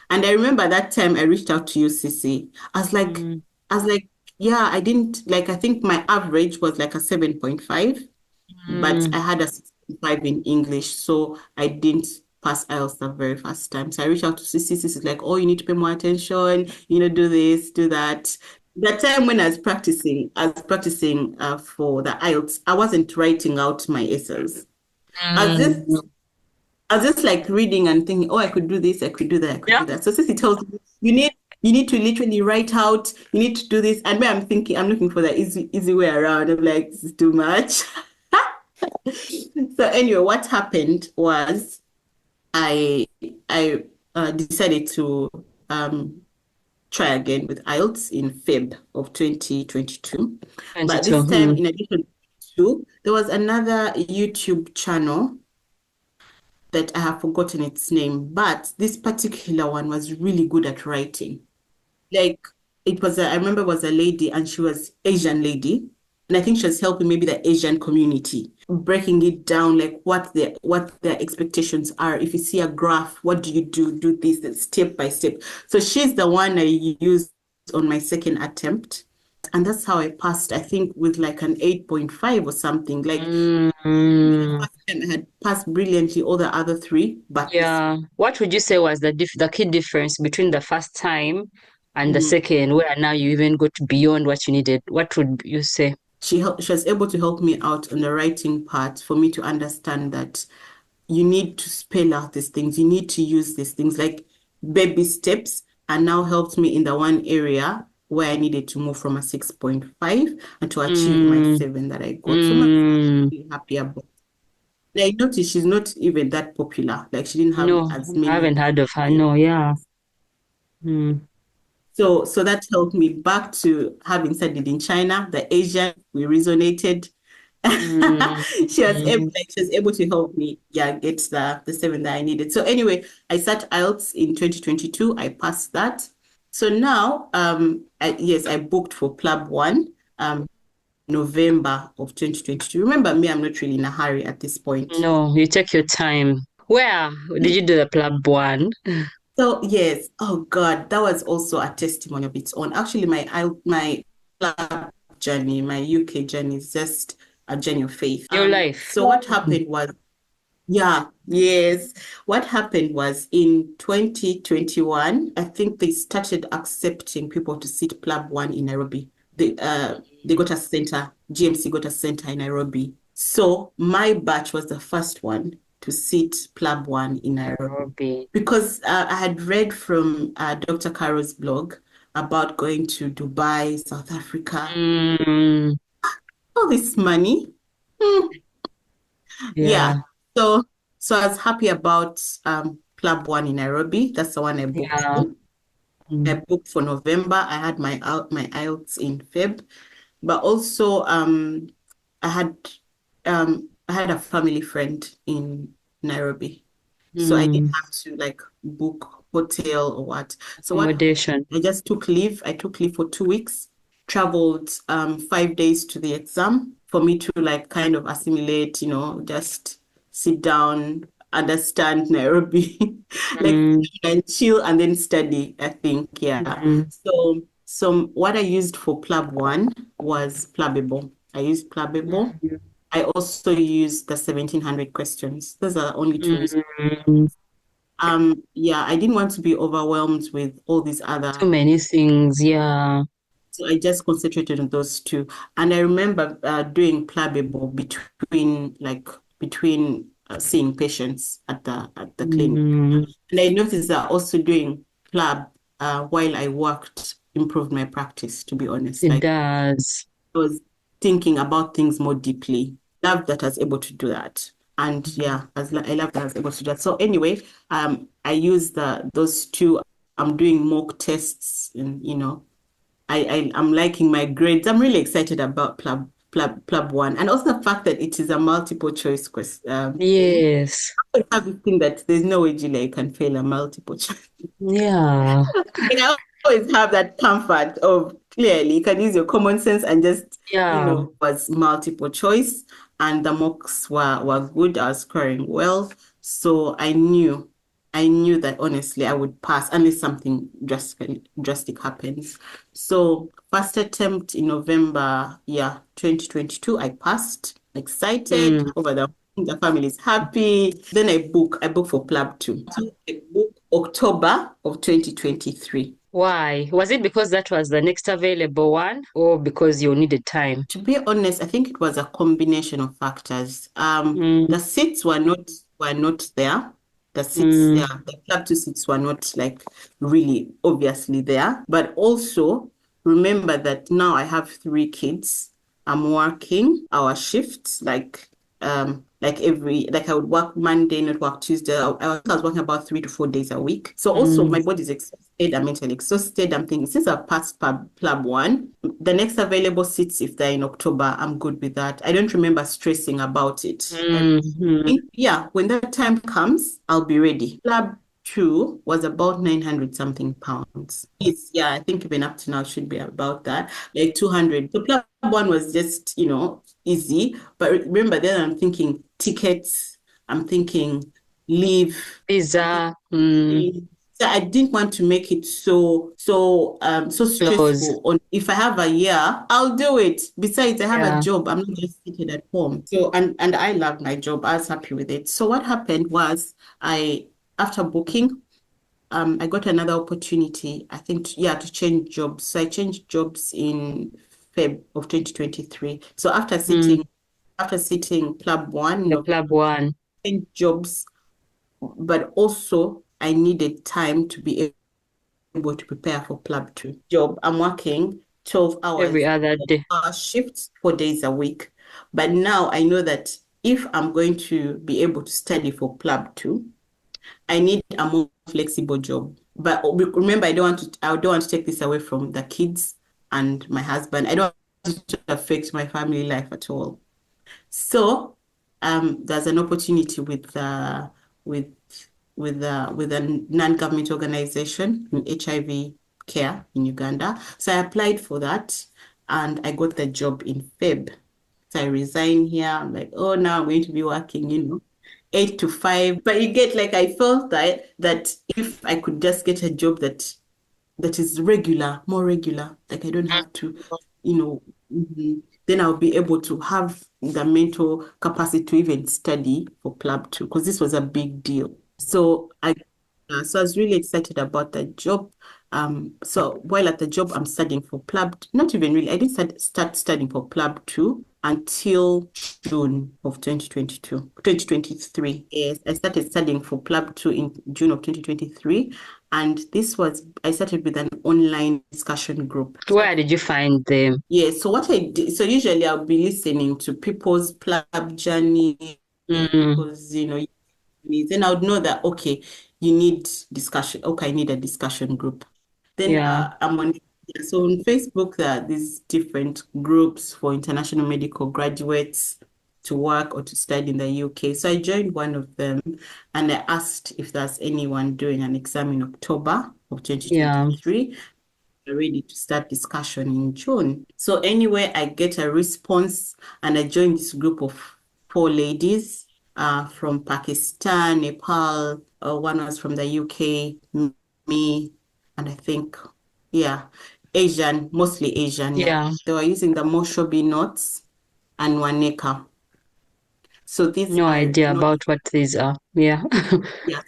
S1: And I remember that time I reached out to you, Cece.
S2: mm,
S1: I was like, yeah, I didn't like, I think my average was like a 7.5, but I
S2: mm,
S1: had a 6.5 in English, so I didn't pass IELTS the very first time. So I reached out to Cece. Cece's like, oh, you need to pay more attention, do this, do that. The time when I was practicing for the IELTS, I wasn't writing out my essays. I was just
S2: mm.
S1: I was just like reading and thinking, oh, I could do this, I could do that, I could
S2: Yeah.
S1: do that. So since he tells me you need to literally write out, you need to do this. And when I'm thinking, I'm looking for the easy way around. I'm like, this is too much. So anyway, what happened was I I decided to um, try again with IELTS in Feb of 2022. But
S2: 22.
S1: this time, in addition to, there was another YouTube channel that I have forgotten its name, but this particular one was really good at writing. Like I remember it was a lady and she was Asian lady. And I think she was helping maybe the Asian community, breaking it down, like what their expectations are. If you see a graph, what do you do? Do this step by step. So she's the one I used on my second attempt. And that's how I passed, I think, with like an 8.5 or something. Like the
S2: Mm,
S1: first time I had passed brilliantly all the other three, but this
S2: yeah. What would you say was the key difference between the first time and the
S1: mhm.
S2: second, where now you even got beyond what you needed? What would you say?
S1: She was able to help me out on the writing part for me to understand that you need to spell out these things, you need to use these things like baby steps, and now helped me in the one area where I needed to move from a 6.5 and to achieve my
S2: Mm,
S1: 7 that I got. So I'm
S2: mm,
S1: really happy about. I noticed she's not even that popular. Like she didn't have
S2: no,
S1: as
S2: I
S1: many
S2: haven't heard of her.
S1: views.
S2: No, yeah. Mm,
S1: So that helped me back to having studied in China, the Asian, we resonated.
S2: mm, mm,
S1: She was able to help me, yeah, get the 7 that I needed. So anyway, I sat IELTS in 2022. I passed that. So now, yes, I booked for PLAB 1, November of 2022. Remember me, I'm not really in a hurry at this point.
S2: No, you take your time. Where did you do the PLAB one?
S1: So yes, oh God, that was also a testimony of its own. Actually, my PLAB journey, my UK journey is just a journey of faith.
S2: Your life.
S1: So what happened was, yeah, yes. What happened was in 2021, I think they started accepting people to sit PLAB 1 in Nairobi. They got a center, GMC got a center in Nairobi. So my batch was the first one to sit PLAB 1 in Nairobi.
S2: Nairobi.
S1: Because I had read from Dr. Caro's blog about going to Dubai, South Africa,
S2: Mm,
S1: all this money. Hmm.
S2: yeah,
S1: Yeah. So so I was happy about Club One in Nairobi. That's the one I booked
S2: yeah.
S1: for. I booked for November. I had my IELTS in Feb, but also I had I had a family friend in Nairobi. So I didn't
S2: Mm,
S1: have to like book hotel or what. So what happened?
S2: accommodation.
S1: I just took leave. I took leave for 2 weeks, traveled 5 days to the exam for me to like kind of assimilate, just sit down, understand Nairobi, like
S2: Mm,
S1: and chill and then study, I think. Yeah.
S2: mm,
S1: So what I used for PLAB 1 was Plabable. I used Plabable.
S2: mm,
S1: I also used the 1700 questions. Those are the only two
S2: mm.
S1: yeah, I didn't want to be overwhelmed with all these
S2: Too
S1: other,
S2: many things. Yeah.
S1: so I just concentrated on those two. And I remember doing Plabable between seeing patients at the clinic.
S2: Mm,
S1: And I noticed that also doing Plab while I worked improved my practice, to be honest.
S2: it
S1: Like
S2: does.
S1: I was thinking about things more deeply. Love that I was able to do that. And
S2: Mm,
S1: yeah, I love that I was able to do that. So anyway, I use those two. I'm doing mock tests, and I'm liking my grades. I'm really excited about PLAB 1, and also the fact that it is a multiple choice thing.
S2: yes.
S1: I have this thing that there's no way, Julia, you can fail a multiple choice.
S2: Yeah.
S1: Like, I always have that comfort of clearly you can use your common sense and just,
S2: Yeah.
S1: was multiple choice and the mocks were good. I was scoring well. So I knew that honestly I would pass unless something drastic happens. So first attempt in November, yeah, 2022, I passed, excited
S2: Mm.
S1: over the family is happy. Then I book for PLAB 2. I book October of 2023.
S2: Why? Was it because that was the next available one or because you needed time?
S1: To be honest, I think it was a combination of factors.
S2: Mm,
S1: The seats were not there. The seats,
S2: mm,
S1: yeah, the club two seats were not like really obviously there. But also remember that now I have 3 kids. I'm working our shifts like I would work Monday, not work Tuesday. I was working about 3 to 4 days a week. So also
S2: mm,
S1: my body's exhausted, I'm mentally exhausted. I'm thinking since I've passed PLAB 1, the next available seats, if they're in October, I'm good with that. I don't remember stressing about it.
S2: mm, mm.
S1: Yeah, when that time comes, I'll be ready. PLAB 2 was about 900 something pounds. Yeah, I think even up to now should be about that, like 200. So PLAB 1 was just, easy. But remember, then I'm thinking tickets, I'm thinking leave, I'm thinking
S2: Visa,
S1: so I didn't want to make it so
S2: close.
S1: stressful. On if I have a year, I'll do it. Besides, I have a
S2: Yeah.
S1: job. I'm not just sitting at home. So and I love my job. I was happy with it. So what happened was I after booking, I got another opportunity. I think to change jobs. So I changed jobs in Feb of 2023. So
S2: Mm,
S1: after sitting PLAB 1,
S2: the PLAB one
S1: changed jobs, but also I needed time to be able to prepare for PLAB 2 job. I'm working 12
S2: every
S1: hours,
S2: other day.
S1: shifts, 4 days a week. But now I know that if I'm going to be able to study for PLAB 2, I need a more flexible job. But remember, I don't want to take this away from the kids and my husband. I don't want it to affect my family life at all. So there's an opportunity with with a non-government organization, an HIV care in Uganda. So I applied for that and I got the job in Feb. So I resigned here. I'm like, oh, now I'm going to be working, 8 to 5. But you get like I felt that if I could just get a job that is regular, more regular, like I don't have to, you know, then I'll be able to have the mental capacity to even study for PLAB too, because this was a big deal. So I was really excited about the job. So while at the job, I'm studying for PLAB. Not even really. I didn't start studying for PLAB too until June of 2022, 2023. Yes, I started studying for PLAB 2 in June of 2023. And I started with an online discussion group.
S2: Where did you find them?
S1: Yeah, so what I did, so usually I'll be listening to people's PLAB journey,
S2: Mm,
S1: people's, needs, and I would know that, okay, you need discussion. Okay, I need a discussion group. Then
S2: yeah,
S1: I'm on, yeah, so on Facebook, there are these different groups for international medical graduates to work or to study in the UK. So I joined one of them and I asked if there's anyone doing an exam in October of
S2: yeah,
S1: 2023 ready to start discussion in June. So anyway, I get a response and I joined this group of 4 ladies from Pakistan, Nepal, one was from the UK, me, and I think, yeah, Asian, mostly Asian, yeah.
S2: yeah.
S1: They were using the Moshobi notes and Waneka. So these
S2: No
S1: are
S2: idea
S1: not,
S2: about what these are. Yeah.
S1: yeah.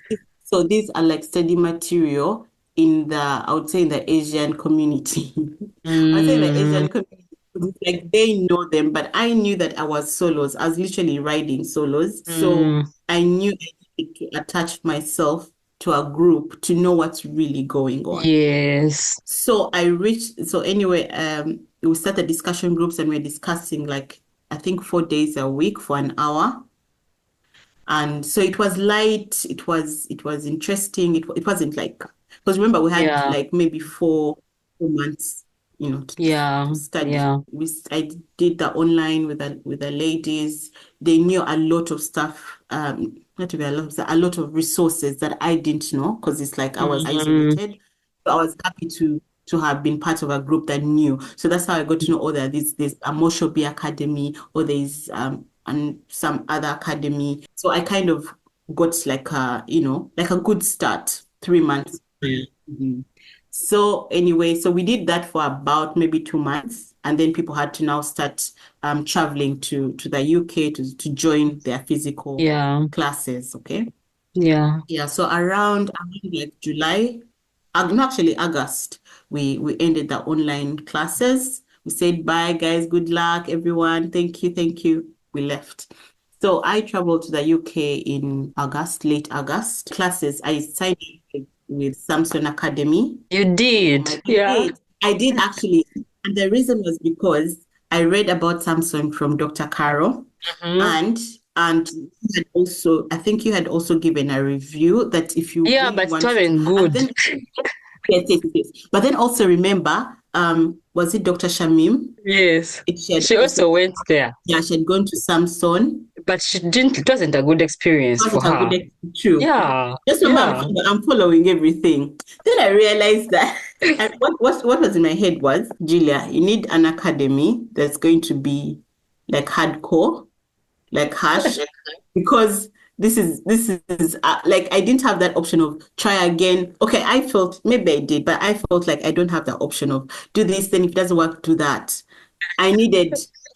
S1: So these are like study material in I would say in the Asian community. I would say in the
S2: Mm,
S1: Asian community, it's like they know them, but I knew that I was solos. I was literally writing solos. So
S2: mm,
S1: I knew I needed to attach myself to a group to know what's really going on.
S2: yes.
S1: So anyway, we started discussion groups and we're discussing like, I think 4 days a week for an hour. And so it was light, it was interesting. It wasn't like, because remember we had
S2: Yeah,
S1: like maybe 4 months,
S2: yeah,
S1: to study.
S2: yeah.
S1: I did the online with the ladies. They knew a lot of stuff, not even a lot of resources that I didn't know because it's like I was
S2: Mm,
S1: isolated. So I was happy to have been part of a group that knew. So that's how I got to know, there's a Moshobi Academy, or there's and some other academy. So I kind of got like a good start 3 months. Mhm. So anyway, so we did that for about maybe 2 months, and then people had to now start traveling to the UK to join their physical
S2: yeah,
S1: classes. Okay.
S2: yeah,
S1: Yeah, so around like July, no, actually August, we ended the online classes. We said bye, guys. Good luck, everyone. Thank you, thank you. We left. So I traveled to the UK in August, late August. Classes, I signed up with Samson Academy.
S2: you did.
S1: I
S2: Yeah.
S1: did. I did actually. And the reason was because I read about Samson from Dr. Caro,
S2: Hmm.
S1: and you had also, I think you had also given a review that if you
S2: Yeah,
S1: really
S2: but it
S1: want to,
S2: wasn't
S1: and
S2: good.
S1: then yes, yes, yes. But then also remember, was it Dr. Shamim?
S2: Yes.
S1: She had
S2: She
S1: also,
S2: also went there,
S1: yeah, she had gone to Samson.
S2: but she didn't, it wasn't a good experience for
S1: Wasn't a
S2: her.
S1: good true.
S2: Yeah,
S1: Just remember,
S2: yeah.
S1: I'm following everything. Then I realized that, and what was in my head was, Julia, you need an academy that's going to be like hardcore, like harsh, because this is like I didn't have that option of try again. Okay, I felt maybe I did, but I felt like I don't have that option of do this, then if it doesn't work, do that. I needed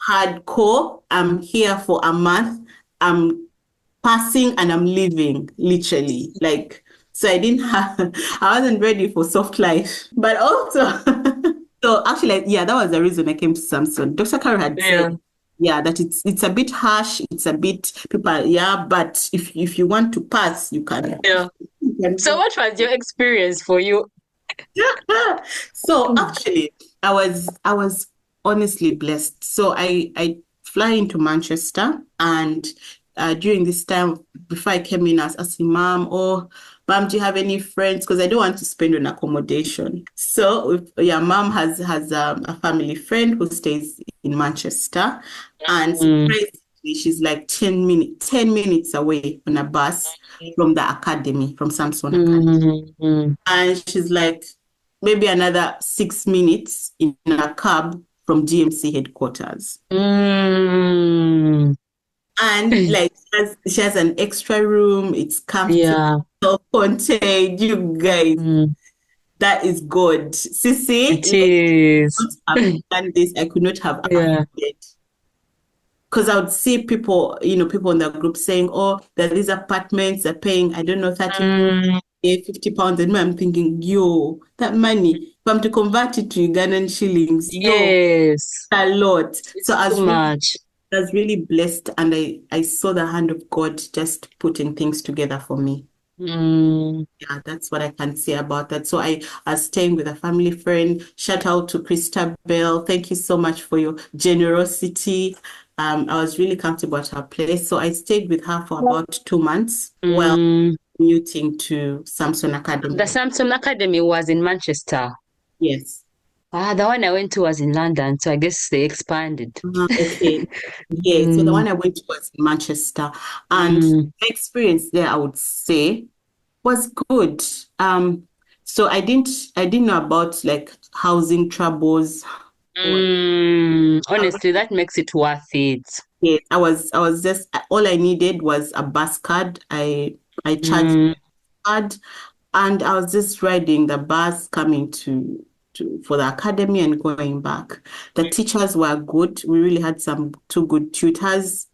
S1: hardcore. I'm here for a month. I'm passing and I'm leaving, literally. Like, so I didn't have, I wasn't ready for soft life. But also, so actually, yeah, that was the reason I came to Samson. Dr. Carol had
S2: Yeah,
S1: said, yeah, that it's a bit harsh, it's a bit people, yeah, but if you want to pass, you can,
S2: yeah.
S1: you can
S2: So
S1: go.
S2: what was your experience for you?
S1: So actually, I was honestly blessed. So I fly into Manchester, and during this time before I came in, I was asking mom, oh, mom, do you have any friends? Because I don't want to spend on accommodation. So yeah, mom has a family friend who stays in Manchester, and
S2: Mm,
S1: surprisingly, she's like 10 minutes away on a bus from the academy, from Samson Academy.
S2: mm, mm,
S1: And she's like, maybe another 6 minutes in a cab from GMC headquarters.
S2: Mm.
S1: And like she has an extra room, it's comfortable,
S2: Yeah.
S1: self-contained, you guys.
S2: Mm.
S1: That is good. Sissy,
S2: It
S1: like,
S2: is.
S1: I could not have done this. I could not have
S2: Yeah.
S1: afforded. Because I would see people, people in the group saying, oh, there are these apartments, they're paying, I don't know, 30 pounds,
S2: Mm.
S1: £50. And I'm thinking, yo, that money, if I'm to convert it to Ugandan shillings, yo,
S2: Yes.
S1: a lot. So
S2: It's too much.
S1: I was really blessed, and I saw the hand of God just putting things together for me.
S2: Mm.
S1: Yeah, that's what I can say about that. So I was staying with a family friend. Shout out to Krista Bell. Thank you so much for your generosity. I was really comfortable at her place. So I stayed with her for about 2 months while
S2: Mm.
S1: commuting to Samson
S2: The
S1: Academy.
S2: Samsung Academy was in Manchester.
S1: Yes.
S2: Ah, the one I went to was in London, so I guess they expanded.
S1: Okay. Yeah. So the
S2: Mm.
S1: one I went to was in Manchester. And
S2: Mm.
S1: the experience there, I would say, was good. Um, so I didn't know about like housing troubles or
S2: Honestly, that makes it worth it.
S1: yeah, I was just all I needed was a bus card. I charged
S2: Mm.
S1: card and I was just riding the bus coming to for the academy and going back. The teachers were good. We really had some two good tutors.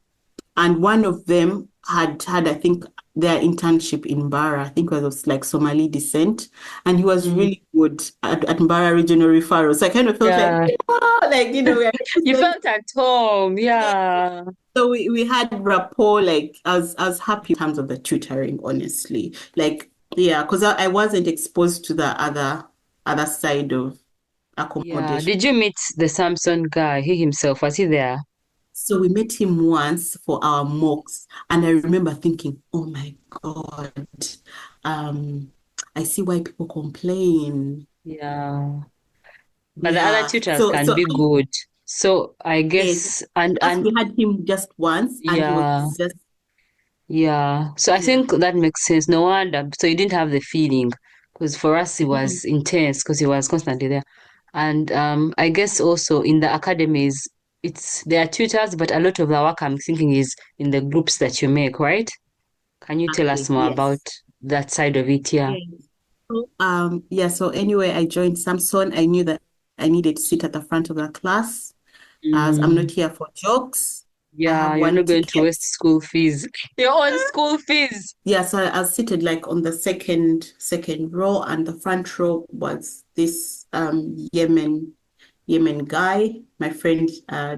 S1: And one of them had I think their internship in Bara. I think it was like Somali descent, and he was
S2: Mm.
S1: really good at Bara Regional Referral. So I kind of felt like,
S2: Yeah.
S1: oh, like we are
S2: You
S1: representing.
S2: felt at home. Yeah.
S1: So we had rapport. Like I was happy in terms of the tutoring, honestly. Like yeah, because I wasn't exposed to the other side of
S2: Yeah.
S1: accommodation.
S2: Did you meet the Samson guy? He himself, was he there?
S1: So we met him once for our mocks, and I remember thinking, "Oh my God, um, I see why people complain."
S2: Yeah. But the other
S1: Yeah.
S2: tutors
S1: So
S2: can
S1: so
S2: be good. So I
S1: yes,
S2: guess
S1: us
S2: and
S1: we had him just once, and he was
S2: yeah.
S1: just
S2: Yeah. So I
S1: yeah.
S2: think that makes sense. No wonder. So you didn't have the feeling because for us it
S1: Mhm.
S2: was intense because he was constantly there. And I guess also in the academies, it's there are tutors, but a lot of the work I'm thinking is in the groups that you make, right? Can you tell us
S1: Exactly.
S2: more about
S1: Yes.
S2: that side of it? Yeah.
S1: Yes. So, yeah. So anyway, I joined Samson. I knew that I needed to sit at the front of the class, as I'm
S2: Mm,
S1: not here for jokes. I
S2: yeah,
S1: have
S2: you're
S1: one
S2: not going to
S1: ticket.
S2: waste school fees. Your own school fees.
S1: Yeah, so I was seated like on the second row, and the front row was this Yemen guy, my friend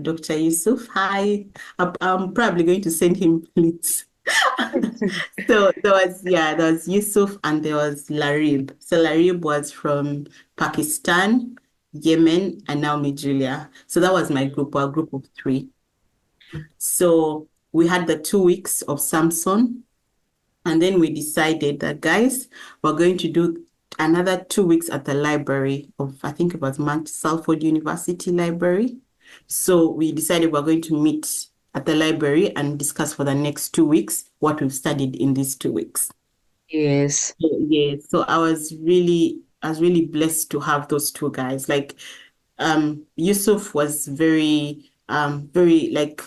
S1: Dr. Yusuf. Hi, I'm probably going to send him links. So there was Yusuf and there was Larib. So Larib was from Pakistan, Yemen, and now me, Julia. So that was my group, our group of three. So we had the 2 weeks of Samson. And then we decided that, guys, we're going to do another 2 weeks at the library of, I think it was Mount Salford University Library. So we decided we're going to meet at the library and discuss for the next 2 weeks what we've studied in these 2 weeks.
S2: Yes.
S1: So, yeah, so I was really blessed to have those two guys. Like Yusuf was very like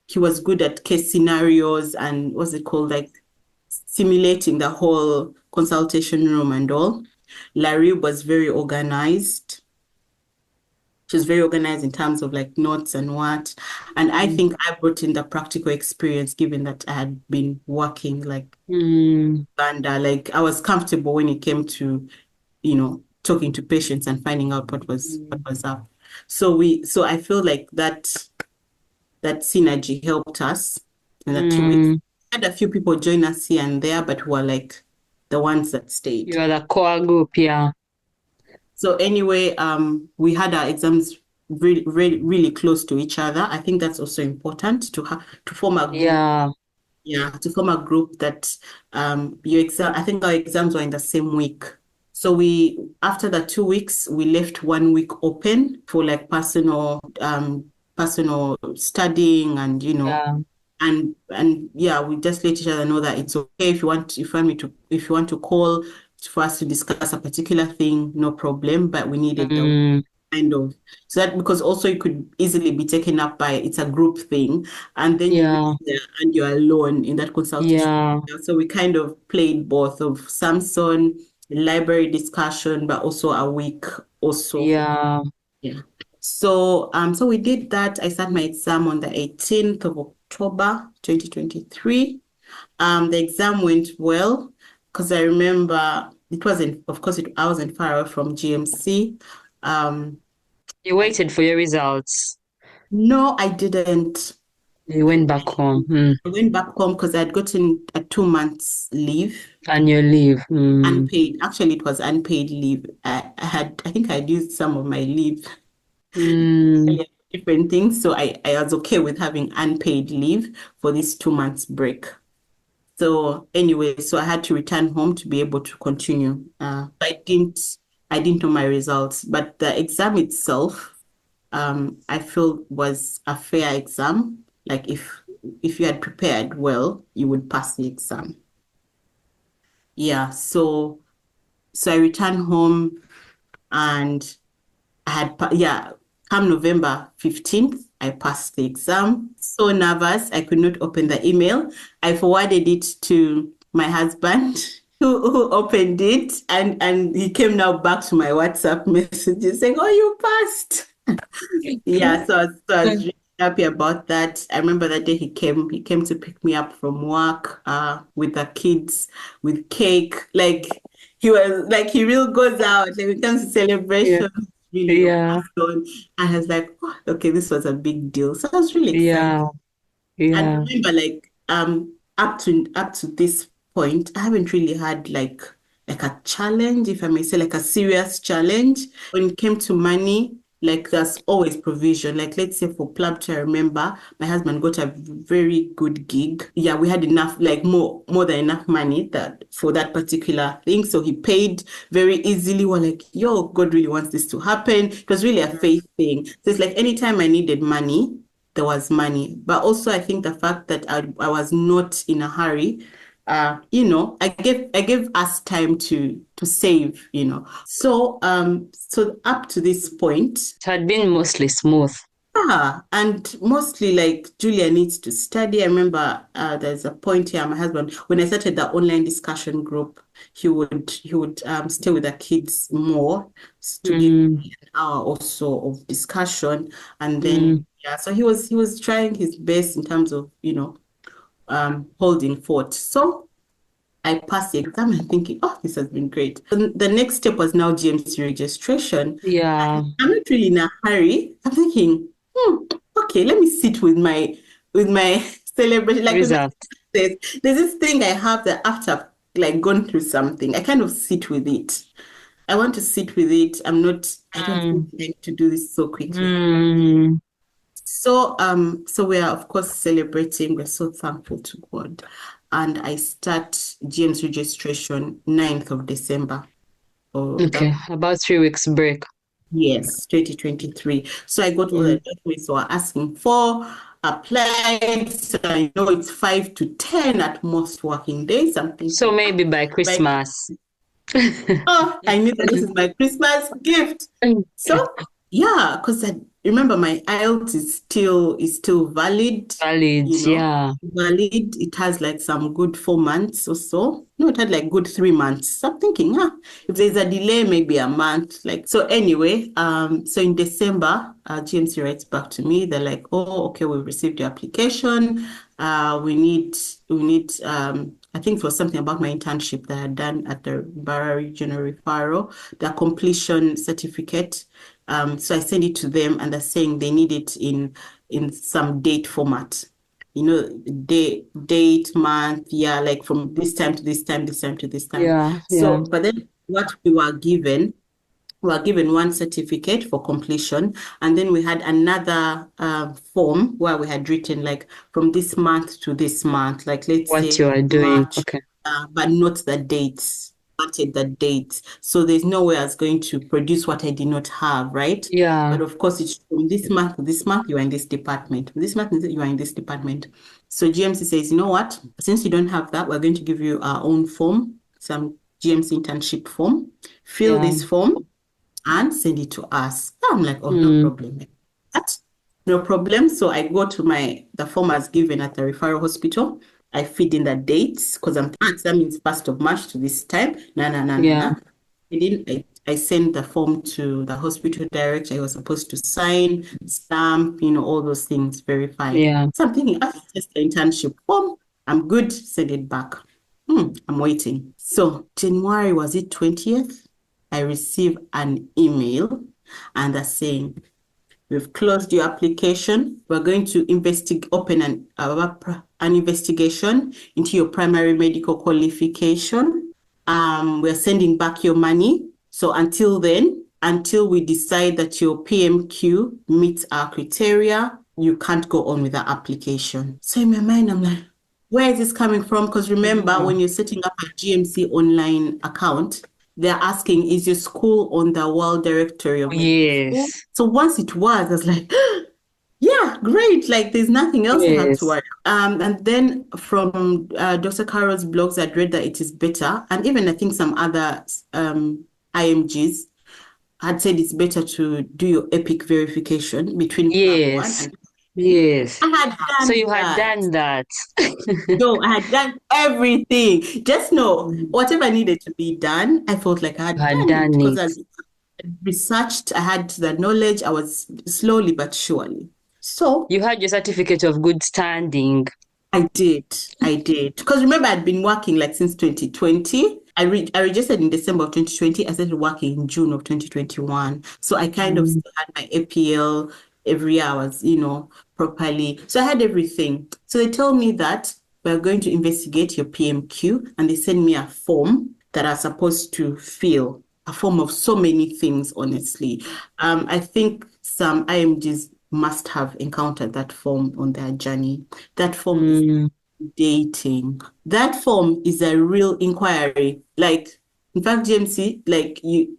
S1: he was good at case scenarios and what's it called, like simulating the whole consultation room and all. Larry was very organized. She was very organized in terms of like notes and what. And I
S2: Mm,
S1: think I brought in the practical experience given that I had been working like
S2: mm,
S1: Uganda. Like I was comfortable when it came to, talking to patients and finding out what
S2: mm,
S1: was up. So I feel like that synergy helped us in the 2 weeks.
S2: mm.
S1: Had a few people join us here and there, but who are like the ones that stayed.
S2: You're the core group, yeah.
S1: So anyway, we had our exams really, really, really close to each other. I think that's also important to form a group.
S2: Yeah.
S1: Yeah, to form a group that your exam. I think our exams were in the same week. So we after the 2 weeks, we left 1 week open for like personal studying and
S2: Yeah.
S1: and yeah, we just let each other know that it's okay if you want me to if you want to call for us to discuss a particular thing, no problem, but we needed the
S2: Mm,
S1: kind of so that because also it could easily be taken up by it's a group thing, and then you
S2: yeah,
S1: reach there and you're alone in that consultation.
S2: yeah,
S1: So we kind of played both of Samson, library discussion, but also a week also.
S2: yeah.
S1: Yeah. So we did that. I sat my exam on the 18th of October, 2023. The exam went well because I remember it wasn't, of course, I wasn't far away from GMC. Um,
S2: You
S1: I,
S2: waited for your results.
S1: no, I didn't.
S2: You went back home.
S1: I went back home because I had gotten a 2 months leave,
S2: And your leave.
S1: unpaid. Actually, it was unpaid leave. I think I'd used some of my leave
S2: Mm,
S1: different things. So I was okay with having unpaid leave for this 2 months break. So anyway, so I had to return home to be able to continue. I didn't know my results, but the exam itself, I feel was a fair exam. Like if you had prepared well, you would pass the exam. Yeah. So I returned home and yeah, come November 15th, I passed the exam. So nervous, I could not open the email. I forwarded it to my husband, who opened it, and he came now back to my WhatsApp messages saying, "Oh, you passed." Yeah, so I was really happy about that. I remember that day he came to pick me up from work, with the kids, with cake. Like he was like he really goes out. Like when it comes to
S2: yeah,
S1: celebration, really
S2: yeah,
S1: passed on. And I was like, oh, okay, this was a big deal. So I was really excited.
S2: yeah,
S1: And
S2: yeah.
S1: remember, like up to this point, I haven't really had like a challenge, if I may say, like a serious challenge. When it came to money, like there's always provision. Like let's say for PLAB, I remember my husband got a very good gig. Yeah, we had enough, like more than enough money that for that particular thing. So he paid very easily. We're like, yo, God really wants this to happen. It was really a faith thing. So it's like anytime I needed money there was money. But also, I think the fact that I was not in a hurry, I gave us time to save, So up to this point,
S2: It had been mostly smooth.
S1: yeah, and mostly like Julia needs to study. I remember there's a point here, my husband, when I started the online discussion group, he would stay with the kids more to give
S2: Mm,
S1: me an hour or so of discussion. And then
S2: mm,
S1: yeah, so he was trying his best in terms of, holding fort. So I passed the exam and thinking, oh, this has been great. And the next step was now GMC registration.
S2: yeah.
S1: I'm not really in a hurry. I'm thinking, okay, let me sit with my celebration, like with my
S2: Result.
S1: success. There's this thing I have that after like gone through something, I kind of sit with it. I want to sit with it. I don't think
S2: Mm,
S1: I need to do this so quickly.
S2: mm.
S1: So we are of course celebrating. We're so thankful to God. And I start GM's registration 9th of December. Oh, that
S2: Okay, about 3 weeks break.
S1: Yes, 2023. So I got all the
S2: Mm.
S1: documents they were asking for, applied. So I know it's 5 to 10 at most working days. I'm
S2: So
S1: thinking,
S2: maybe by
S1: by
S2: Christmas.
S1: oh, I knew that this is my Christmas gift. So yeah, because I remember my IELTS is still valid,
S2: Valid,
S1: you know,
S2: yeah.
S1: valid. It has like some good 4 months or so. No, it had like good 3 months. So I'm thinking, if there's a delay, maybe a month. Like so anyway, so in December, GMC writes back to me. They're like, oh, okay, we've received your application. We need I think it was something about my internship that I had done at the Barra Regional Referral, the completion certificate. So I sent it to them and they're saying they need it in some date format. Date, month, yeah, like from this time to this time, this time to this time.
S2: Yeah, yeah.
S1: So, but then what we were given one certificate for completion, and then we had another form where we had written like from this month to this month, like let's
S2: What
S1: say
S2: you are doing.
S1: March,
S2: Okay.
S1: but not the dates. Wanted the dates, so there's no way I was going to produce what I did not have, right?
S2: Yeah.
S1: But of course, it's from this month to this month you are in this department. From this month you are in this department. So GMC says, you know what? Since you don't have that, we're going to give you our own form. So GMC internship form, fill
S2: Yeah.
S1: this form, and send it to us. I'm like, oh, no
S2: Mm.
S1: problem. That, no problem. So I go to the form as given at the referral hospital. I feed in the dates because that means 1st of March to this time. No, no, no, no,
S2: Yeah.
S1: no. I sent the form to the hospital director. I was supposed to sign, stamp, all those things, verify.
S2: Yeah.
S1: So I'm thinking, after just the internship form, I'm good, send it back. I'm waiting. So January, was it 20th? I received an email and they're saying, we've closed your application. We're going to open an investigation into your primary medical qualification. We're sending back your money. So until then, until we decide that your PMQ meets our criteria, you can't go on with the application. So in my mind, I'm like, where is this coming from? Because remember,
S2: Mm.
S1: when you're setting up a GMC online account, they're asking, is your school on the World Directory of Medical Schools?
S2: Yes.
S1: So once it was, I was like, yeah, great. Like there's nothing else I had to
S2: Yes.
S1: worry. And then from Dr. Carol's blogs, I'd read that it is better. And even I think some other IMGs had said it's better to do your EPIC verification between PLAB 1
S2: Yes.
S1: and
S2: Yes.
S1: I had
S2: So
S1: done
S2: you had
S1: that.
S2: done that.
S1: No, I had done everything. Just know
S2: You
S1: whatever needed to be done, I felt like I had
S2: had
S1: done it
S2: done
S1: because
S2: it.
S1: I researched, I had the knowledge, I was slowly but surely. So
S2: You had your certificate of good standing.
S1: I did. I did. Because remember, I'd been working like since 2020. I registered in December of 2020. I started working in June of 2021. So I kind of
S2: Mm.
S1: still had my APL every year. I was, properly. So I had everything. So they told me that we're going to investigate your PMQ and they send me a form that I'm supposed to fill, a form of so many things, honestly. I think some IMGs must have encountered that form on their journey. That form is
S2: Mm.
S1: dating. That form is a real inquiry. Like, in fact, GMC, like you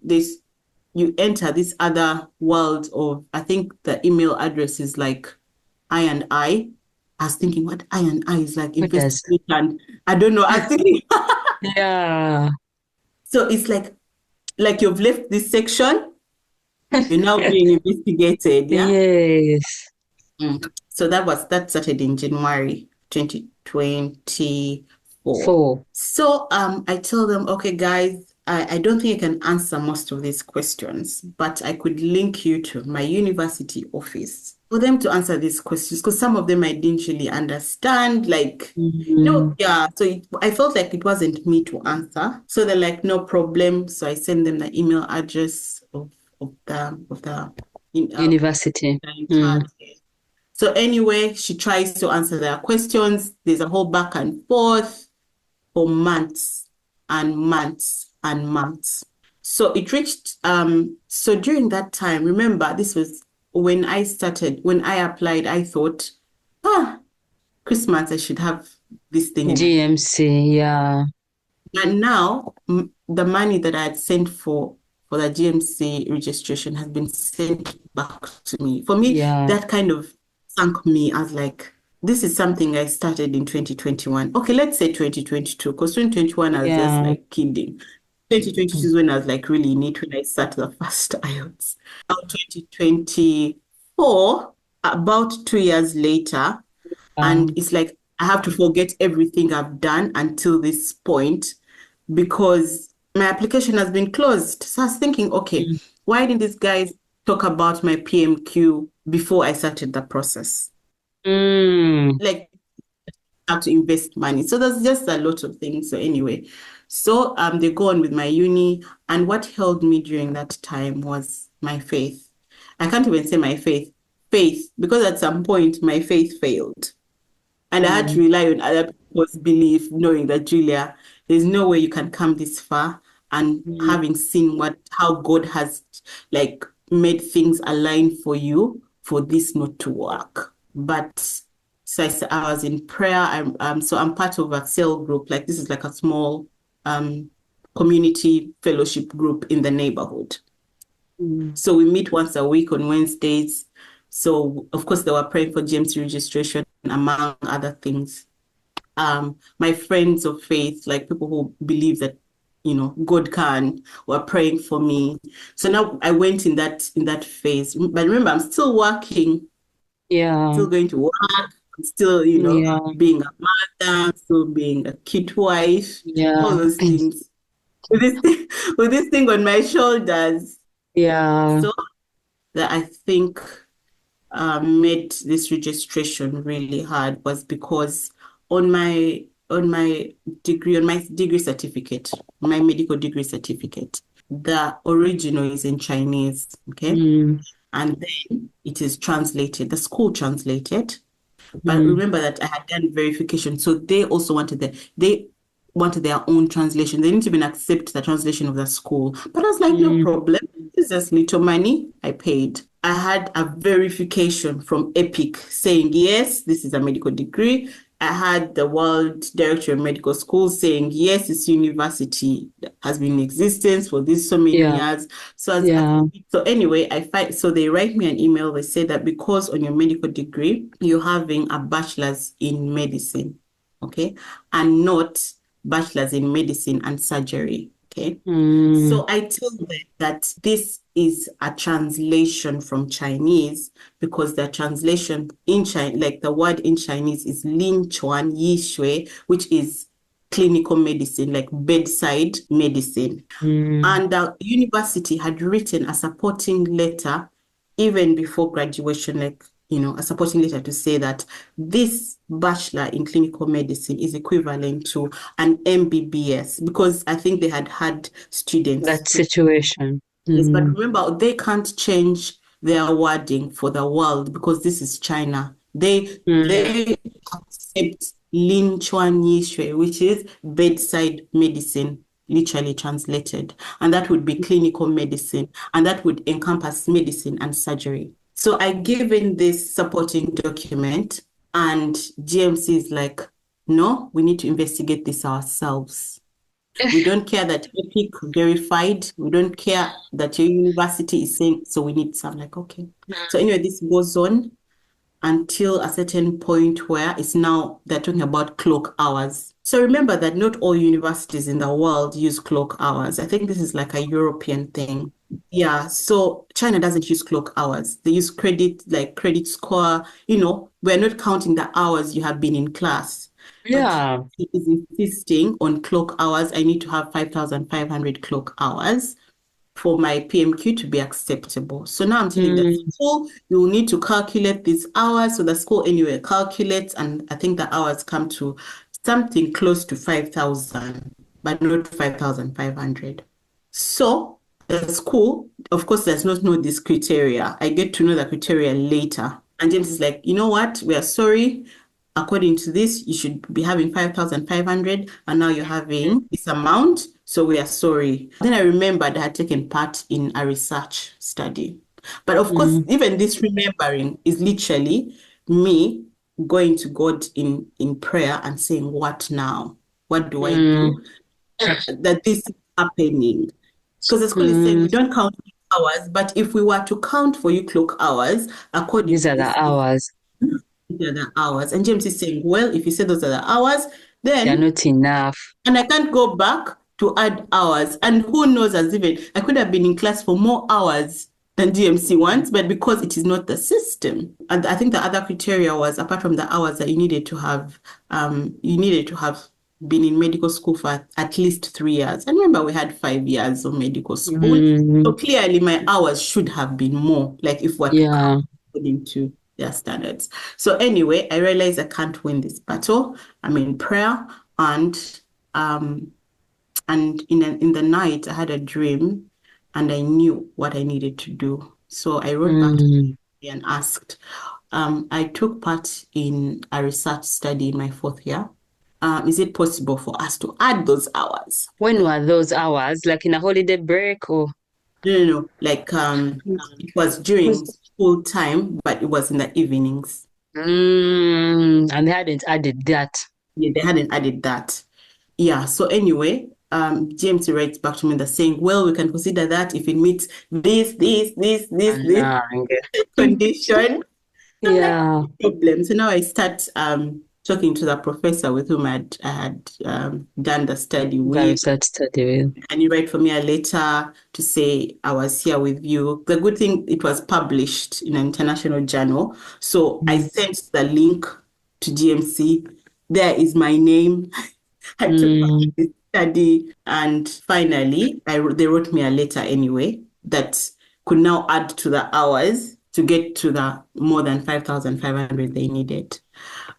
S1: enter this other world of, I think the email address is like I and I. I was thinking what I and I is like
S2: What does?
S1: investigation. I don't know. I was thinking
S2: Yeah.
S1: so it's like you've left this section, you're now being investigated, yeah?
S2: Yes.
S1: So that started in January 2024.
S2: 4.
S1: So I tell them, okay, guys, I don't think I can answer most of these questions, but I could link you to my university office for them to answer these questions because some of them I didn't really understand. Like,
S2: Mm.
S1: yeah. So I felt like it wasn't me to answer. So they're like, no problem. So I send them the email address of the in,
S2: University.
S1: the in
S2: Mm.
S1: charge. So anyway, she tries to answer their questions. There's a whole back and forth for months and months and months. So it reached, so during that time, remember, this was when I applied, I thought, Christmas, I should have this thing in my.
S2: GMC. Yeah.
S1: And now the money that I had sent for the GMC registration has been sent back to me. For me,
S2: Yeah.
S1: that kind of sunk me as like, this is something I started in 2021. Okay, let's say 2022, because 2021 I was just
S2: Yeah.
S1: like kidding. 2022 is when I was like really neat when I started the first IELTS. Now 2024, about 2 years later, and
S2: Um,
S1: it's like I have to forget everything I've done until this point because my application has been closed. So I was thinking, okay,
S2: mm.
S1: why didn't these guys talk about my PMQ before I started the process?
S2: Mm.
S1: Like how to invest money. So there's just a lot of things. So anyway, so they go on with my uni, and what held me during that time was my faith. I can't even say my faith, because at some point my faith failed. And I had to
S2: Mm.
S1: rely on other people's belief, knowing that Julia, there's no way you can come this far. And
S2: Mm.
S1: having seen how God has like made things align for you for this not to work. But so I was in prayer. So I'm part of a cell group. Like this is like a small um community fellowship group in the neighborhood.
S2: Mm.
S1: So we meet once a week on Wednesdays. So of course they were praying for GMC registration among other things. My friends of faith, like people who believe that God can, were praying for me. So now I went in that phase. But remember, I'm still working,
S2: Yeah.
S1: still going to work, I'm still,
S2: Yeah.
S1: being a mother, still being a cute wife, all
S2: Yeah.
S1: those things. With this thing, with this thing on my shoulders.
S2: Yeah.
S1: So that I think made this registration really hard was because on my degree certificate, my medical degree certificate, the original is in Chinese, okay?
S2: Mm.
S1: And then it is translated, the school translated. But
S2: Mm.
S1: remember that I had done verification, so they also wanted their own translation. They didn't even accept the translation of the school. But I was like, no
S2: Mm.
S1: problem. It's just little money. I paid. I had a verification from EPIC saying, yes, this is a medical degree. I had the World Director of Medical Schools saying, yes, this university has been in existence for this so many
S2: Yeah.
S1: years.
S2: Yeah.
S1: So anyway, so they write me an email. They say that because on your medical degree, you're having a bachelor's in medicine, okay, and not bachelor's in medicine and surgery, okay.
S2: Mm.
S1: So I told them that this is a translation from Chinese because the translation in China, like the word in Chinese is Lin Chuan Yi Shui, which is clinical medicine, like bedside medicine.
S2: Mm.
S1: And the university had written a supporting letter even before graduation, like, a supporting letter to say that this bachelor in clinical medicine is equivalent to an MBBS because I think they had had students.
S2: That situation.
S1: Yes, but
S2: Mm.
S1: remember, they can't change their wording for the world because this is China.
S2: Mm.
S1: They accept Lin Chuan Yi Shui, which is bedside medicine, literally translated. And that would be clinical medicine, and that would encompass medicine and surgery. So I gave in this supporting document, and GMC is like, no, we need to investigate this ourselves. We don't care that EPIC verified. We don't care that your university is saying, so we need some. Like, okay. So anyway, this goes on until a certain point where it's now they're talking about clock hours. So remember that not all universities in the world use clock hours. I think this is like a European thing. Yeah, so China doesn't use clock hours. They use credit, like credit score. We're not counting the hours you have been in class. But
S2: Yeah.
S1: he is insisting on clock hours. I need to have 5,500 clock hours for my PMQ to be acceptable. So now I'm telling the
S2: Mm.
S1: school, you will need to calculate these hours. So the school anyway calculates, and I think the hours come to something close to 5,000, but not 5,500. So the school, of course, does not know this criteria. I get to know the criteria later. And James is like, you know what? We are sorry. According to this, you should be having 5,500, and now you're having this amount. So we are sorry. Then I remembered I had taken part in a research study. But of course,
S2: Mm.
S1: even this remembering is literally me going to God in prayer and saying, what now? What do I
S2: Mm.
S1: do that this is happening? Because the school is saying
S2: Mm.
S1: we don't count hours, but if we were to count for you clock hours, according
S2: These
S1: to
S2: are
S1: this,
S2: the hours.
S1: these are the hours. And James is saying, well, if you say those are the hours,
S2: They're
S1: then,
S2: not enough.
S1: and I can't go back to add hours. And who knows, as even, I could have been in class for more hours than DMC wants, but because it is not the system. And I think the other criteria was, apart from the hours, that you needed to have been in medical school for at least 3 years. And remember, we had 5 years of medical school. So
S2: Mm.
S1: clearly, my hours should have been more, like if we're to count
S2: Yeah.
S1: according to their standards. So anyway, I realized I can't win this battle. I'm in prayer, and um in the night I had a dream, and I knew what I needed to do. So I wrote back to
S2: Mm.
S1: them and asked. I took part in a research study in my fourth year. Is it possible for us to add those hours?
S2: When were those hours? Like in a holiday break or?
S1: No, no, no. Like it was during school time, but it was in the evenings.
S2: And they hadn't added that.
S1: Yeah, they hadn't added that. Yeah. So anyway, James writes back to me that's saying, well, we can consider that if it meets this
S2: Anang.
S1: condition. I'm like,
S2: Yeah.
S1: no problem. So now I start talking to the professor with whom I had done the study
S2: Very
S1: with.
S2: sad study with.
S1: And he write for me a letter to say I was here with you. The good thing, it was published in an international journal. So I
S2: Mm.
S1: sent the link to GMC. There is my name. I took part
S2: Mm.
S1: in the study. And finally, they wrote me a letter anyway that could now add to the hours to get to the more than 5,500 they needed.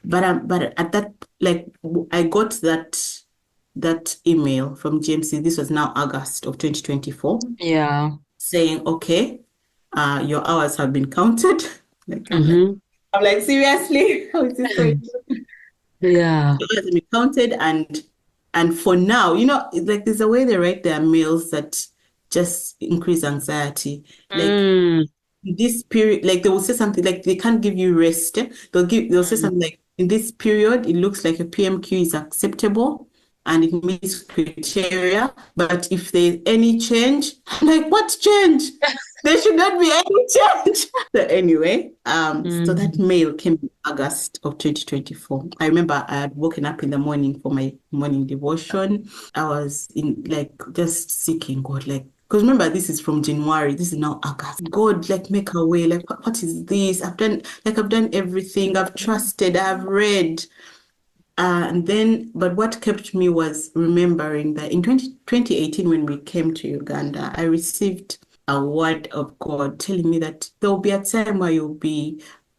S1: But at that, like, I got that email from GMC. This was now August of 2024,
S2: Yeah.
S1: saying, okay, your hours have been counted. Like
S2: Mm-hmm.
S1: I'm like, seriously? How is this going to
S2: Yeah.
S1: Your hours have been counted, and for now, it's like there's a way they write their mails that just increase anxiety. Like
S2: Mm.
S1: this period, like they will say something like they can't give you rest. They'll say
S2: Mm.
S1: something like in this period, it looks like a PMQ is acceptable and it meets criteria. But if there's any change, I'm like, what change? There should not be any change. So anyway, so that
S2: Mm.
S1: mail came in August of 2024. I remember I had woken up in the morning for my morning devotion. I was in like just seeking God, like because remember, this is from January. This is now August. God, like, make a way. Like, what is this? I've done everything. I've trusted. I've read. And then, but what kept me was remembering that in 2018, when we came to Uganda, I received a word of God telling me that there will be a time where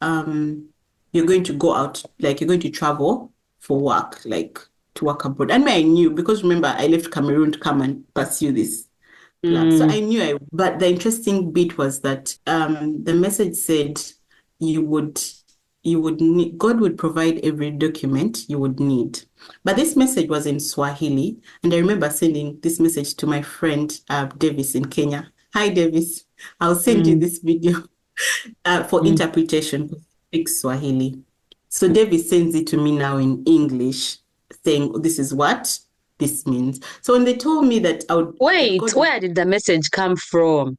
S1: um, you're going to go out, like, you're going to travel for work, like, to work abroad. And I knew because remember, I left Cameroon to come and pursue this PLAB. So
S2: Mm.
S1: I knew but the interesting bit was that the message said you would need, God would provide every document you would need. But this message was in Swahili, and I remember sending this message to my friend Davis in Kenya. Hi, Davis. I'll send you
S2: Mm.
S1: this video for
S2: Mm.
S1: interpretation because he speaks Swahili. So Davis sends it to me now in English, saying this is what this means. So when they told me that that
S2: Wait,
S1: God would,
S2: where did the message come from?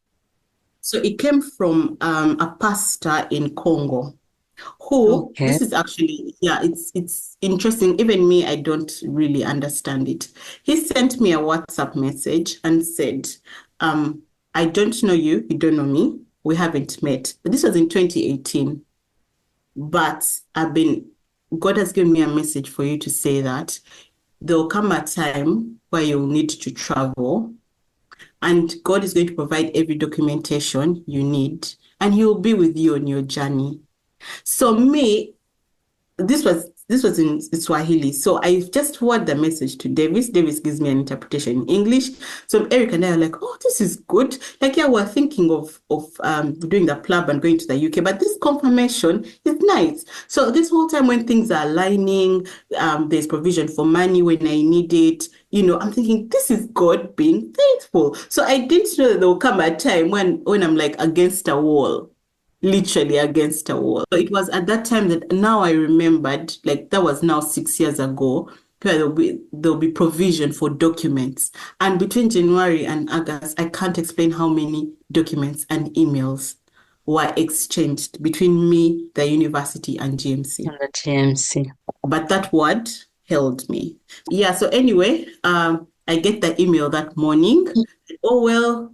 S1: so it came from a pastor in Congo who,
S2: Okay.
S1: this is actually, yeah, it's interesting. Even me, I don't really understand it. He sent me a WhatsApp message and said, I don't know you, you don't know me, we haven't met. But this was in 2018. But God has given me a message for you to say that there'll come a time where you'll need to travel, and God is going to provide every documentation you need, and He will be with you on your journey. So me, this was in Swahili. So I just forward the message to Davis. Davis gives me an interpretation in English. So Eric and I are like, oh, this is good. Like, yeah, we're thinking of doing the PLAB and going to the UK, but this confirmation is nice. So this whole time when things are aligning, there's provision for money when I need it. I'm thinking this is God being faithful. So I didn't know that there will come a time when I'm like against a wall, literally against a wall. So it was at that time that now I remembered, like that was now 6 years ago, where there'll be provision for documents. And between January and August, I can't explain how many documents and emails were exchanged between me, the university, and GMC.
S2: On the TMC.
S1: But that word held me. Yeah, so anyway, I get the email that morning. Oh, well,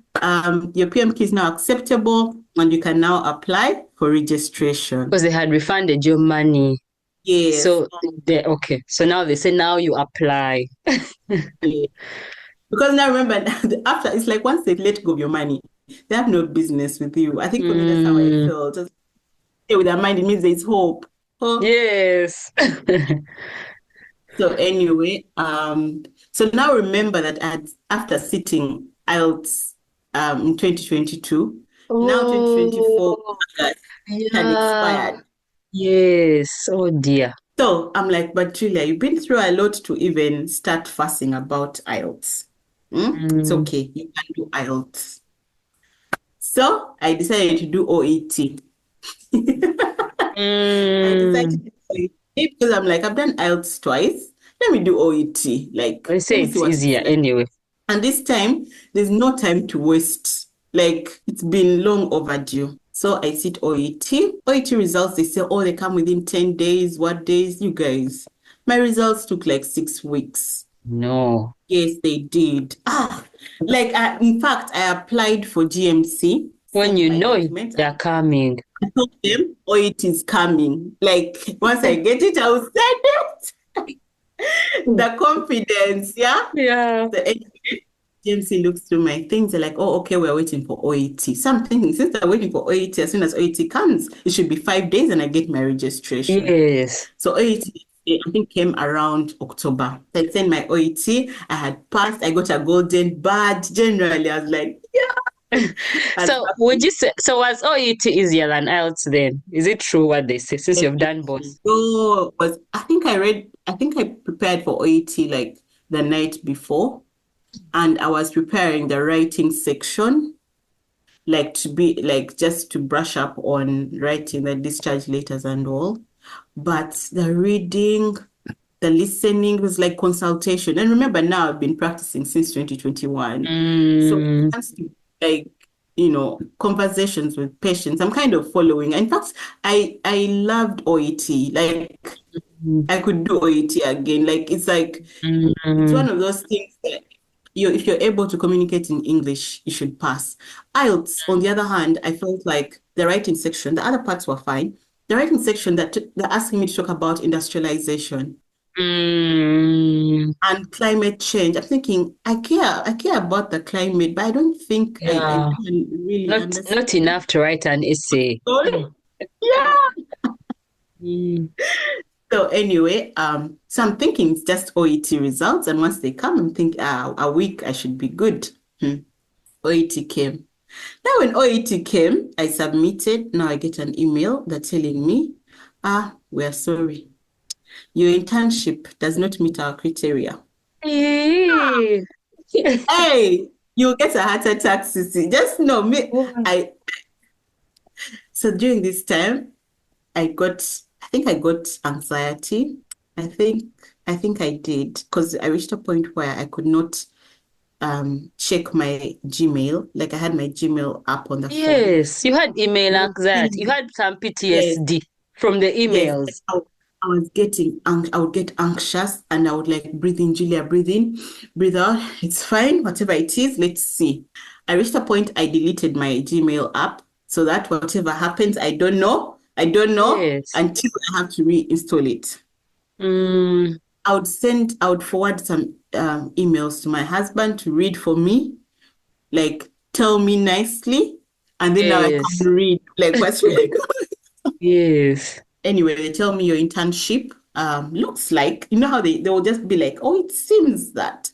S1: your PMK is now acceptable and you can now apply for registration.
S2: Because they had refunded your money.
S1: Yes.
S2: So they okay. So now they say now you apply.
S1: Yeah. Because now remember, after it's like once they let go of your money, they have no business with you. I think for me, that's how I
S2: Mm.
S1: felt. Just stay with their mind, it means there's hope. Hope.
S2: Yes.
S1: So anyway, so now remember that after sitting IELTS in 2022, now 2024
S2: Oh,
S1: August had
S2: yeah.
S1: expired.
S2: Yes. Oh dear.
S1: So I'm like, but Julia, you've been through a lot to even start fussing about IELTS. It's
S2: Mm.
S1: okay, you can do IELTS. So I decided to do OET. I decided to
S2: Mm.
S1: do OET because I'm like, I've done IELTS twice. Let me do OET. Like,
S2: They
S1: let
S2: say
S1: me see
S2: it's
S1: what it's
S2: easier
S1: like.
S2: anyway.
S1: And this time, there's no time to waste. Like, it's been long overdue. So I sit OET. OET results, they say, oh, they come within 10 days. What days? You guys. My results took like 6 weeks.
S2: No.
S1: Yes, they did. Like, in fact, I applied for GMC,
S2: When
S1: sent
S2: you
S1: my
S2: know
S1: documents.
S2: they're coming.
S1: I told them, oh, it is coming. Like, once I get it, I will send it. The confidence, yeah?
S2: Yeah.
S1: The GMC looks through my things. They're like, oh, okay, we're waiting for OET. So I'm thinking, since they're waiting for OET, as soon as OET comes, it should be 5 days and I get my registration.
S2: Yes.
S1: So OET, I think, came around October. I sent my OET. I had passed. I got a golden badge. Generally, I was like, yeah. I was
S2: So would
S1: happy.
S2: you say so was OET easier than IELTS then? Is it true what they say since you've done both?
S1: So I think I prepared for OET like the night before, and I was preparing the writing section, like to be like just to brush up on writing the discharge letters and all. But the reading, the listening was like consultation. And remember, now I've been practicing since 2021. So it
S2: Mm,
S1: has to like, conversations with patients. I'm kind of following. In fact, I loved OET. Like I could do OET again. It's
S2: mm,
S1: one of those things that if you're able to communicate in English, you should pass. IELTS, on the other hand, I felt like the writing section, the other parts were fine. The writing section that they're asking me to talk about industrialization
S2: mm,
S1: and climate change. I'm thinking, I care about the climate, but I don't think I
S2: yeah.
S1: really
S2: Not
S1: understand.
S2: enough to write an essay.
S1: Sorry?
S2: Mm,
S1: Yeah.
S2: mm.
S1: So anyway, so I'm thinking it's just OET results, and once they come, I'm thinking, a week I should be good. OET came. Now when OET came, I submitted. Now I get an email that's telling me, we're sorry. Your internship does not meet our criteria.
S2: Eh.
S1: Hey, you'll get a heart attack, Sissy. Just know me.
S2: Oh,
S1: So during this time, I think I got anxiety. I think, I think I did because I reached a point where I could not check my Gmail. Like I had my Gmail app on the phone.
S2: yes, you had email
S1: I was
S2: anxiety. You
S1: feeling,
S2: had some
S1: yes,
S2: PTSD from the
S1: yes.
S2: emails.
S1: I was I would get anxious and I would like breathe in, Julia, breathe in, breathe out. It's fine, whatever it is, let's see. I reached a point I deleted my Gmail app so that whatever happens, I don't know. I don't know
S2: Yes.
S1: until I have to reinstall it.
S2: Mm,
S1: I would forward some emails to my husband to read for me, like tell me nicely, and then now I
S2: yes.
S1: can read like what's really good.
S2: Yes.
S1: Anyway, they tell me your internship looks like, you know how they will just be like, oh, it seems that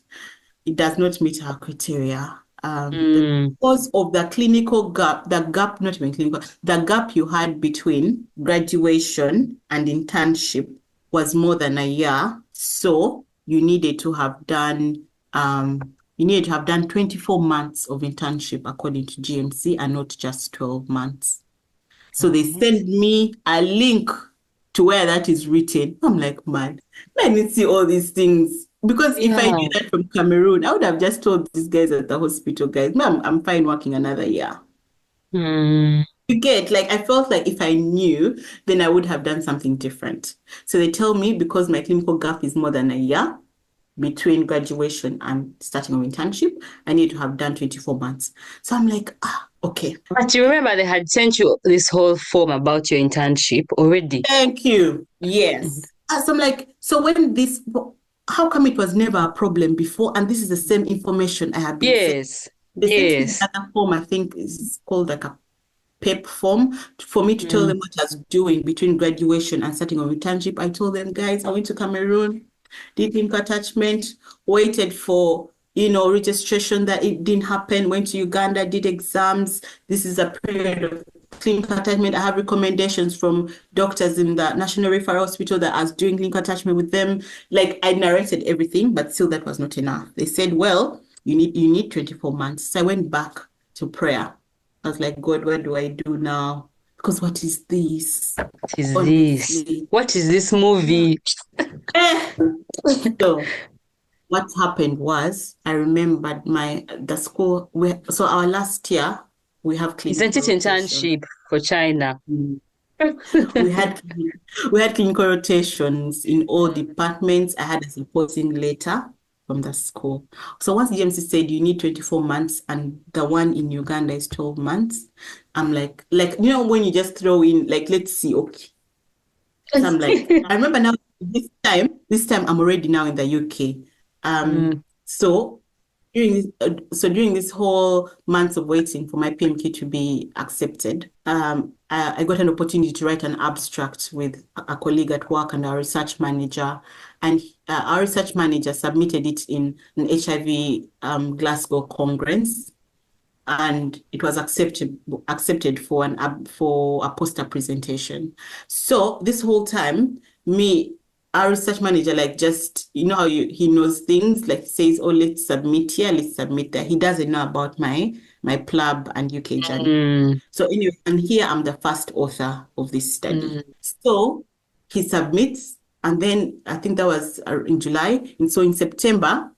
S1: it does not meet our criteria.
S2: Mm,
S1: Because of the clinical gap, not even clinical, the gap you had between graduation and internship was more than a year. So you needed to have done 24 months of internship according to GMC and not just 12 months. So they
S2: right.
S1: send me a link to where that is written. I'm like, man, let me see all these things. Because if I
S2: Yeah.
S1: knew that from Cameroon, I would have just told these guys at the hospital, guys, ma'am, I'm fine working another year.
S2: Mm,
S1: You get, like, I felt like if I knew, then I would have done something different. So they tell me because my clinical gap is more than a year between graduation and starting of internship, I need to have done 24 months. So I'm like, okay.
S2: but you remember they had sent you this whole form about your internship already.
S1: Thank you.
S2: Mhm.
S1: Yes. So I'm like, so how come it was never a problem before? And this is the same information I have been saying.
S2: Yes.
S1: They sent me
S2: Yes.
S1: another form, I think is called like a PEP form for me to tell
S2: Mm,
S1: them what I was doing between graduation and starting on internship. I told them, guys, I went to Cameroon, did link attachment, waited for, registration that it didn't happen, went to Uganda, did exams. This is a period of clinical attachment. I have recommendations from doctors in the National Referral Hospital that I was doing clinical attachment with them. Like I narrated everything, but still that was not enough. They said, well, you need 24 months. So I went back to prayer. I was like, God, what do I do now? Because what is this?
S2: what is this?
S1: Honestly.
S2: What is this
S1: Yeah.
S2: movie?
S1: Eh. So what happened was I remembered the school so our last year we have
S2: Isn't
S1: clinical
S2: it
S1: rotation.
S2: internship for China.
S1: Mm. We had we had clinical rotations in all departments. I had a supporting letter from the school. So once GMC said you need 24 months and the one in Uganda is 12 months, I'm like when you just throw in like let's see, okay. So I'm like, I remember now this time I'm already now in the UK.
S2: Mm,
S1: So during this whole months of waiting for my PMK to be accepted, I got an opportunity to write an abstract with a colleague at work and our research manager, and our research manager submitted it in an HIV Glasgow Congress, and it was accepted for a poster presentation. So this whole time, our research manager, like just how he knows things, like says, oh, let's submit here, let's submit there. He doesn't know about my PLAB and UK journey.
S2: mm,
S1: So anyway, and here I'm the first author of this study.
S2: mm,
S1: So he submits, and then I think that was in July, and so in September,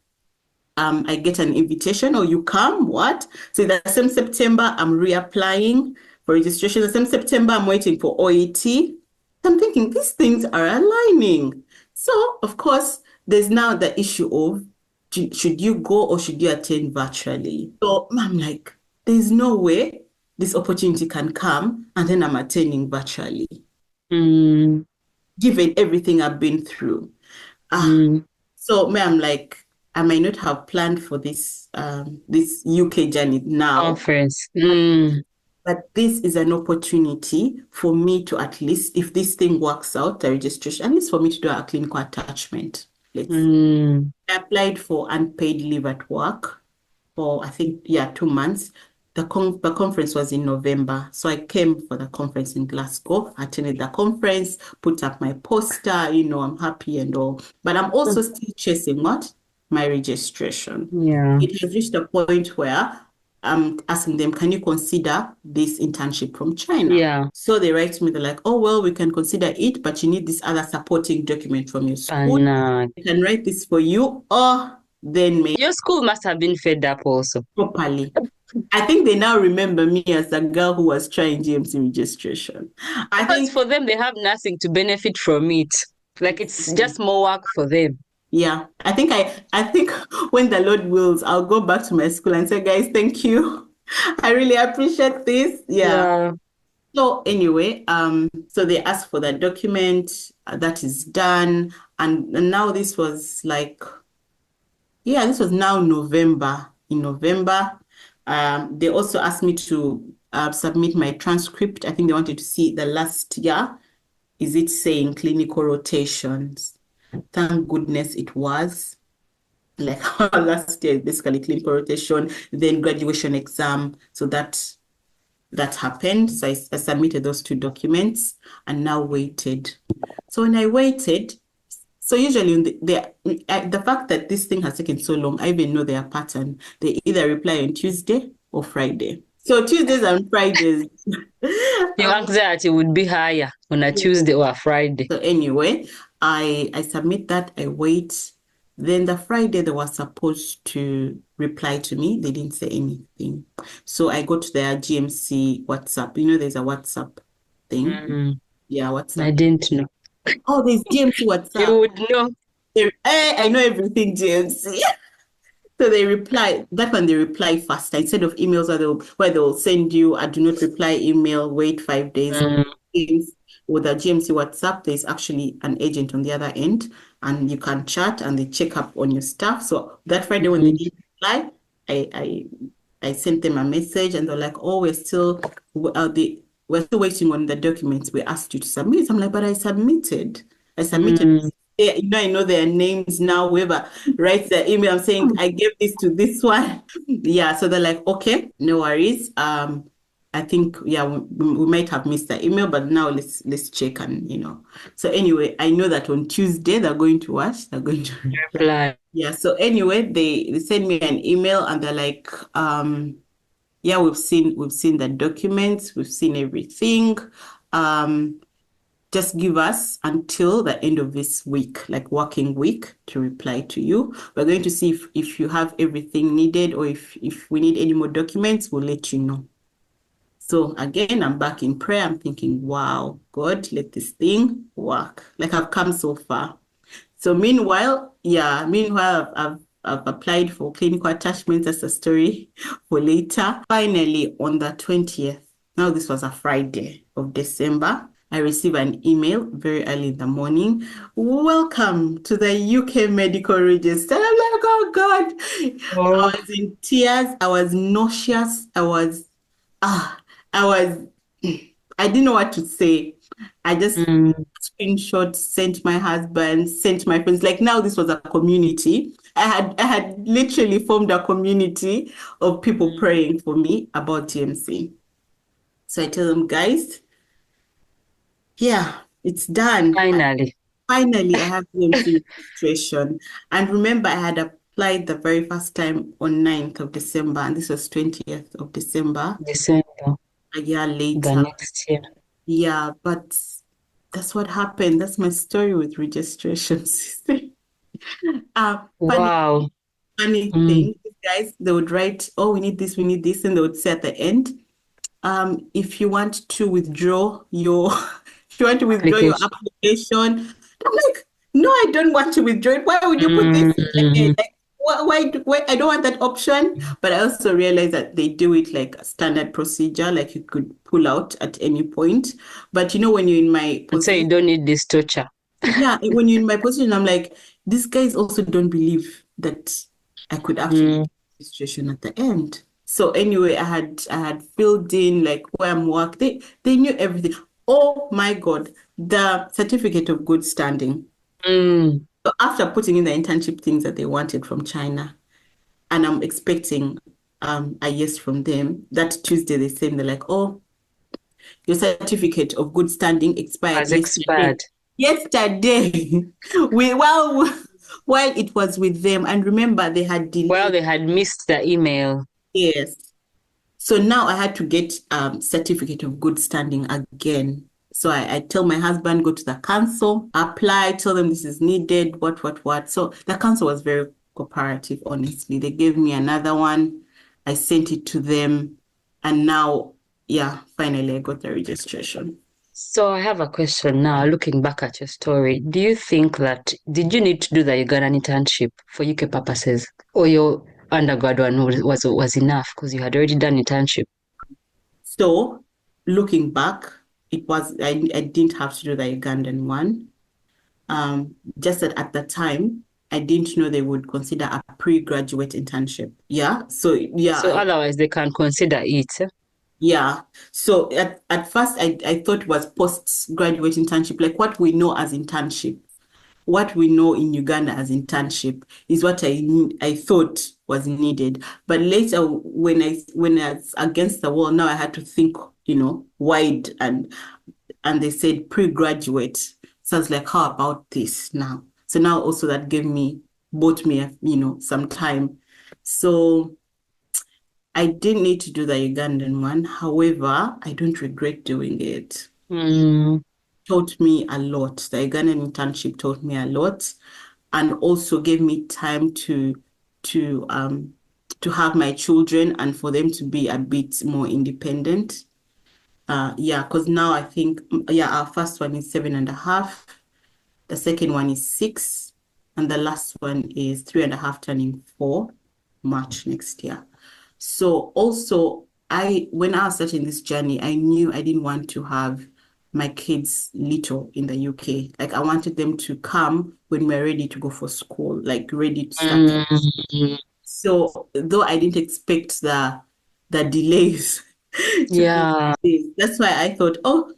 S1: I get an invitation, or you come, what? So the same September, I'm reapplying for registration. The same September, I'm waiting for OET. I'm thinking these things are aligning. So, of course, there's now the issue of should you go or should you attend virtually? So I'm like, there's no way this opportunity can come and then I'm attending virtually,
S2: mm,
S1: given everything I've been through. Ah,
S2: mm.
S1: so I'm like, I might not have planned for this UK journey now,
S2: Conference.
S1: but this is an opportunity for me to, at least, if this thing works out, the registration, at least for me to do a clinical attachment. Let's see.
S2: Mm,
S1: I applied for unpaid leave at work for, I think, yeah, 2 months. The conference was in November. So I came for the conference in Glasgow, attended the conference, put up my poster, I'm happy and all. But I'm also still chasing what? My registration.
S2: yeah.
S1: It has reached a point where I'm asking them, can you consider this internship from China?
S2: Yeah.
S1: So they write to me, they're like, oh, well, we can consider it, but you need this other supporting document from your school.
S2: Pana.
S1: I can write this for you, or then maybe
S2: Your school must have been fed up also.
S1: properly. I think they now remember me as the girl who was trying GMC registration. I
S2: Because
S1: think,
S2: for them, they have nothing to benefit from it. Like it's just more work for them.
S1: yeah, I think when the Lord wills, I'll go back to my school and say, guys, thank you. I really appreciate this. Yeah.
S2: Yeah.
S1: So anyway, so they asked for that document, that is done. And now this was like, yeah, this was now November. In November, they also asked me to submit my transcript. I think they wanted to see the last year. Is it saying clinical rotations? Thank goodness it was. Like last year, basically clinical rotation, then graduation exam. So that happened. So I submitted those two documents and now waited. So when I waited, so usually the fact that this thing has taken so long, I even know their pattern. They either reply on Tuesday or Friday. So Tuesdays and Fridays.
S2: Your anxiety would be higher on a Tuesday or a Friday.
S1: So anyway, I submit that, I wait. Then the Friday they were supposed to reply to me. They didn't say anything. So I go to their GMC WhatsApp. There's a WhatsApp thing.
S2: Mm,
S1: Yeah,
S2: I
S1: WhatsApp.
S2: didn't know.
S1: Oh, there's GMC
S2: You
S1: WhatsApp.
S2: would know.
S1: I know everything GMC. So they reply, that one they reply faster instead of emails where they'll send you a do not reply email, wait 5 days.
S2: Mm,
S1: With a GMC WhatsApp, there's actually an agent on the other end and you can chat and they check up on your stuff. So that Friday when they
S2: mm,
S1: didn't reply, I sent them a message and they're like, oh, we're still waiting on the documents we asked you to submit. I'm like, but I submitted.
S2: mm,
S1: I know their names now. Whoever writes their email, I'm saying I gave this to this one. Yeah, so they're like, okay, no worries. I think we might have missed the email, but now let's check and. So anyway, I know that on Tuesday they're going to watch. They're going to
S2: reply.
S1: yeah. So anyway, they send me an email and they're like, yeah, we've seen the documents, we've seen everything. Just give us until the end of this week, like working week, to reply to you. We're going to see if you have everything needed or if we need any more documents, we'll let you know. So again, I'm back in prayer. I'm thinking, wow, God, let this thing work. Like I've come so far. So meanwhile, I've applied for clinical attachments as a story for later. Finally, on the 20th, now this was a Friday of December, I received an email very early in the morning. Welcome to the UK Medical Register. I'm like, oh God.
S2: Oh.
S1: I was in tears. I was nauseous. Ah, I was, I didn't know what to say. I just
S2: Mm,
S1: screenshot, sent my husband, sent my friends. Like now, this was a community. I had literally formed a community of people praying for me about TMC. So I tell them, guys, yeah, it's done.
S2: finally.
S1: Finally, I have TMC registration. And remember, I had applied the very first time on 9th of December, and this was 20th of December,
S2: December,
S1: a year
S2: the
S1: later.
S2: next year.
S1: Yeah, but that's what happened. That's my story with registrations. Funny,
S2: Wow.
S1: funny
S2: Mm,
S1: thing, guys, they would write, oh, we need this, and they would say at the end, if you want to withdraw your if you want to withdraw your
S2: application.
S1: application. I'm like, no, I don't want to withdraw it. Why would you put this in the head?
S2: Mm,
S1: Like, why I don't want that option. But I also realized that they do it like a standard procedure, like you could pull out at any point. But when you're in my
S2: and so you
S1: position,
S2: don't need this torture.
S1: yeah, when you're in my position, I'm like, these guys also don't believe that I could actually
S2: Mm,
S1: get registration at the end. So anyway, I had filled in like where I'm work. They knew everything. Oh my God, the certificate of good standing.
S2: mm.
S1: So after putting in the internship things that they wanted from China, and I'm expecting a yes from them. That Tuesday they send they're like, oh, your certificate of good standing expired
S2: Has
S1: yesterday.
S2: expired.
S1: Yesterday, we while it was with them, and remember they had
S2: Well,
S1: delayed.
S2: they had missed the email.
S1: Yes, so now I had to get certificate of good standing again. So I tell my husband go to the council, apply, tell them this is needed, what. So the council was very cooperative. Honestly, they gave me another one. I sent it to them, and now, yeah, finally I got the registration.
S2: So I have a question now, looking back at your story. Do you think that did you need to do the Ugandan internship for UK purposes, or your undergrad one was enough because you had already done internship?
S1: So looking back, I didn't have to do the Ugandan one. Just that at the time, I didn't know they would consider a pre-graduate internship. Yeah. So yeah,
S2: So otherwise they can consider it.
S1: yeah. So at first I thought it was postgraduate internship, like what we know as internship. What we know in Uganda as internship is what I thought was needed. But later, when I was against the wall, now I had to think, wide, and they said pre-graduate. So I was like, how about this now? So now also that bought me, some time. So I didn't need to do the Ugandan one. However, I don't regret doing it.
S2: Mm,
S1: Taught me a lot. The Ugandan internship taught me a lot, and also gave me time to um to have my children and for them to be a bit more independent. Yeah, because now I think yeah, our first one is 7.5, the second one is 6, and the last one is 3.5 turning 4, March next year. So also when I was starting this journey, I knew I didn't want to have my kids little in the UK. Like I wanted them to come when we're ready to go for school, like ready to start.
S2: mm,
S1: So though I didn't expect the delays to be
S2: yeah.
S1: this, that's why I thought, oh,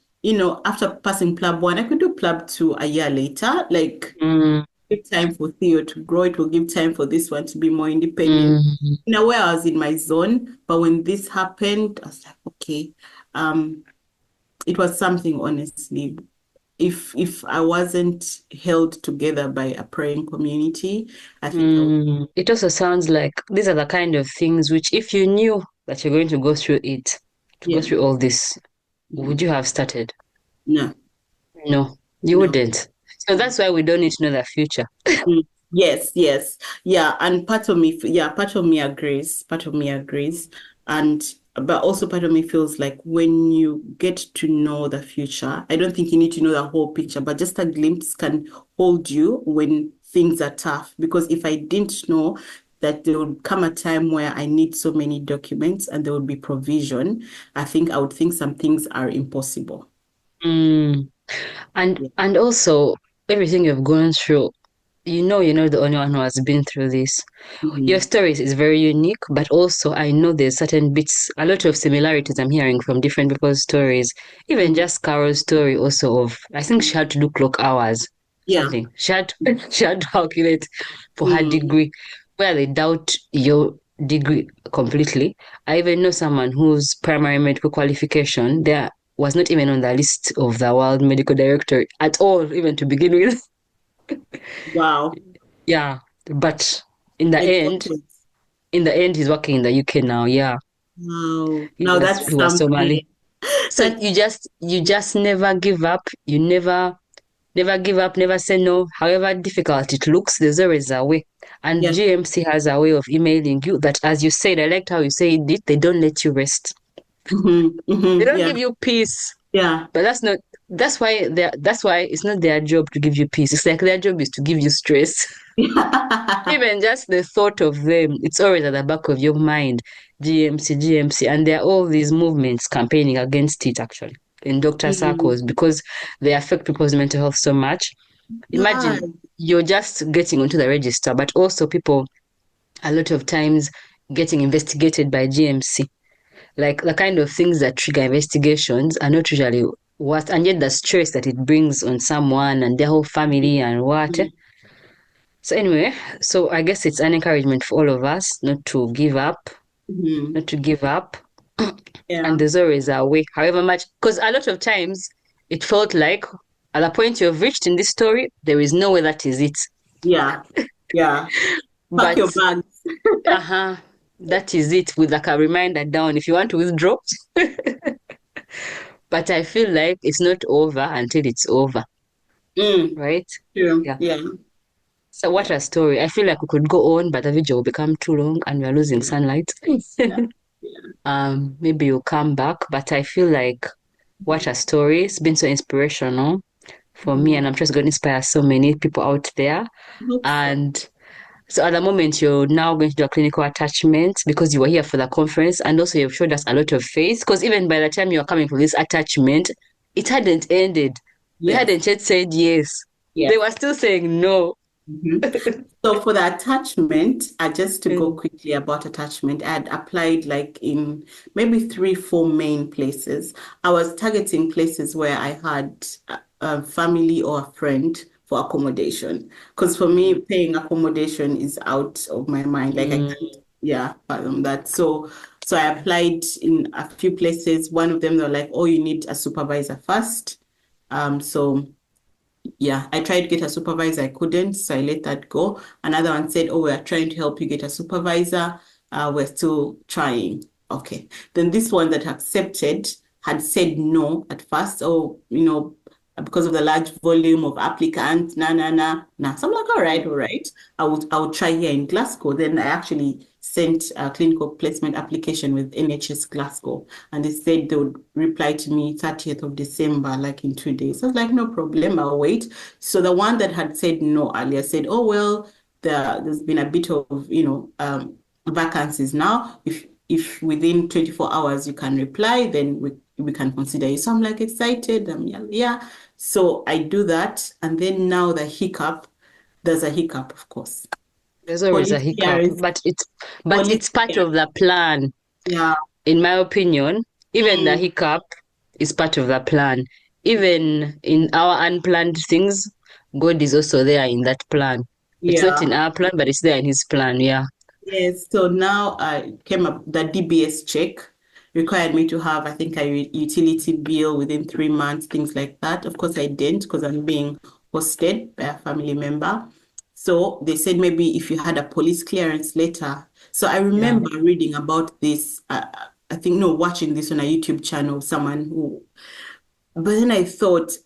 S1: after passing PLAB 1, I could do PLAB 2 a year later. Like
S2: Mm,
S1: give time for Theo to grow. It will give time for this one to be more independent.
S2: mm,
S1: In a way, I was in my zone, but when this happened, I was like, okay, um, it was something, honestly. If I wasn't held together by a praying community, I think I would,
S2: mm. It also sounds like these are the kind of things which, if you knew that you're going to go through it, to go
S1: yeah,
S2: through all this,
S1: mhm.
S2: would you have started?
S1: No,
S2: No, you
S1: no.
S2: wouldn't. So that's why we don't need to know the future.
S1: Mm. Yes, yes. Yeah, and part of me agrees. Part of me agrees. And but also part of me feels like when you get to know the future, I don't think you need to know the whole picture, but just a glimpse can hold you when things are tough. Because if I didn't know that there would come a time where I need so many documents and there would be provision, I think I would think some things are impossible.
S2: Mm. And
S1: Yeah.
S2: and also everything you've gone through, you're not the only one who has been through this. Your
S1: Mhm.
S2: story is very unique, but also I know there's certain bits, a lot of similarities I'm hearing from different people's stories. Even
S1: Mhm.
S2: just Carol's story also of, I think she had to do clock hours,
S1: Yeah.
S2: something. She had to calculate for her
S1: Mm.
S2: degree, where they doubt your degree completely. I even know someone whose primary medical qualification there was not even on the list of the World Medical Director at all, even to begin with.
S1: Wow.
S2: Yeah, but in the
S1: They got
S2: end,
S1: it.
S2: he's working in the UK now. Yeah,
S1: Wow. Now
S2: he
S1: that's
S2: was Somali.
S1: something.
S2: So
S1: Like,
S2: you just never give up. You never give up. Never say no. However difficult it looks, there's always a way. And
S1: yeah.
S2: GMC has a way of emailing you that, as you said, I liked how you said it. They don't let you rest. They don't
S1: Yeah.
S2: give you peace.
S1: Yeah.
S2: But that's not. That's why it's not their job to give you peace. It's like their job is to give you stress. Even just the thought of them, it's always at the back of your mind. GMC, and there are all these movements campaigning against it actually in doctor
S1: Mm.
S2: circles because they affect people's mental health so much.
S1: God.
S2: Imagine you're just getting onto the register, but also people a lot of times getting investigated by GMC. Like the kind of things that trigger investigations are not usually what, and yet the stress that it brings on someone and their whole family and what. So anyway, so I guess it's an encouragement for all of us not to give up,
S1: Mm-hmm.
S2: not to give up. And
S1: Yeah.
S2: there's always a way, however much, because a lot of times it felt like at the point you've reached in this story, there is no way that is it.
S1: Yeah. Yeah. Pack your
S2: But
S1: bags.
S2: uh-huh, that is it with like a reminder down if you want to withdraw. But I feel like it's not over until it's over,
S1: Mm.
S2: right?
S1: True.
S2: Yeah.
S1: Yeah.
S2: So what
S1: Yeah.
S2: a story. I feel like we could go on, but the video will become too long and we're losing sunlight.
S1: Yeah. Yeah.
S2: Maybe you'll come back, but I feel like what a story. It's been so inspirational for me,
S1: Mhm.
S2: and I'm just going to inspire so many people out there.
S1: I hope so.
S2: And so at the moment, you're now going to do a clinical attachment because you were here for the conference, and also you've showed us a lot of faith. Because even by the time you were coming for this attachment, it hadn't ended. They
S1: Yes.
S2: hadn't yet said yes. They
S1: Yes.
S2: were still saying no.
S1: Mhm. So for the attachment, just to go
S2: Mm,
S1: quickly about attachment, I had applied like in maybe three, four main places. I was targeting places where I had a family or a friend for accommodation. Because for me,
S2: mm,
S1: paying accommodation is out of my mind. Like I can't,
S2: mm.
S1: yeah, fathom that. So I applied in a few places. One of them, they were like, oh, you need a supervisor first. So yeah, I tried to get a supervisor. I couldn't, so I let that go. Another one said, "Oh, we're trying to help you get a supervisor. We're still trying." Okay. Then this one that accepted had said no at first. Oh, because of the large volume of applicants, nah. So I'm like, all right. I would try here in Glasgow. Then I actually sent a clinical placement application with NHS Glasgow, and they said they would reply to me 30th of December, like in 2 days. I was like, no problem, I'll wait. So the one that had said no earlier said, oh, well, there's been a bit of, vacancies now. If within 24 hours you can reply, then we can consider you. So I'm like excited. Yeah, yeah. So I do that. And then now there's a hiccup, of course.
S2: There's always a
S1: Police
S2: hiccup,
S1: clearance,
S2: but
S1: police
S2: it's part of
S1: clearance.
S2: the plan.
S1: Yeah.
S2: In my opinion, even the
S1: Mm,
S2: hiccup is part of the plan. Even in our unplanned things, God is also there in that plan. It's not in
S1: yeah.
S2: our plan, but it's there in His plan. Yeah.
S1: Yes, so now I came up, the DBS check required me to have, I think, a utility bill within 3 months, things like that. Of course, I didn't because I'm being hosted by a family member. So they said maybe if you had a police clearance letter. So I
S2: Yeah.
S1: remember reading about this, I think, no, watching this on a YouTube channel, someone who, but then I thought,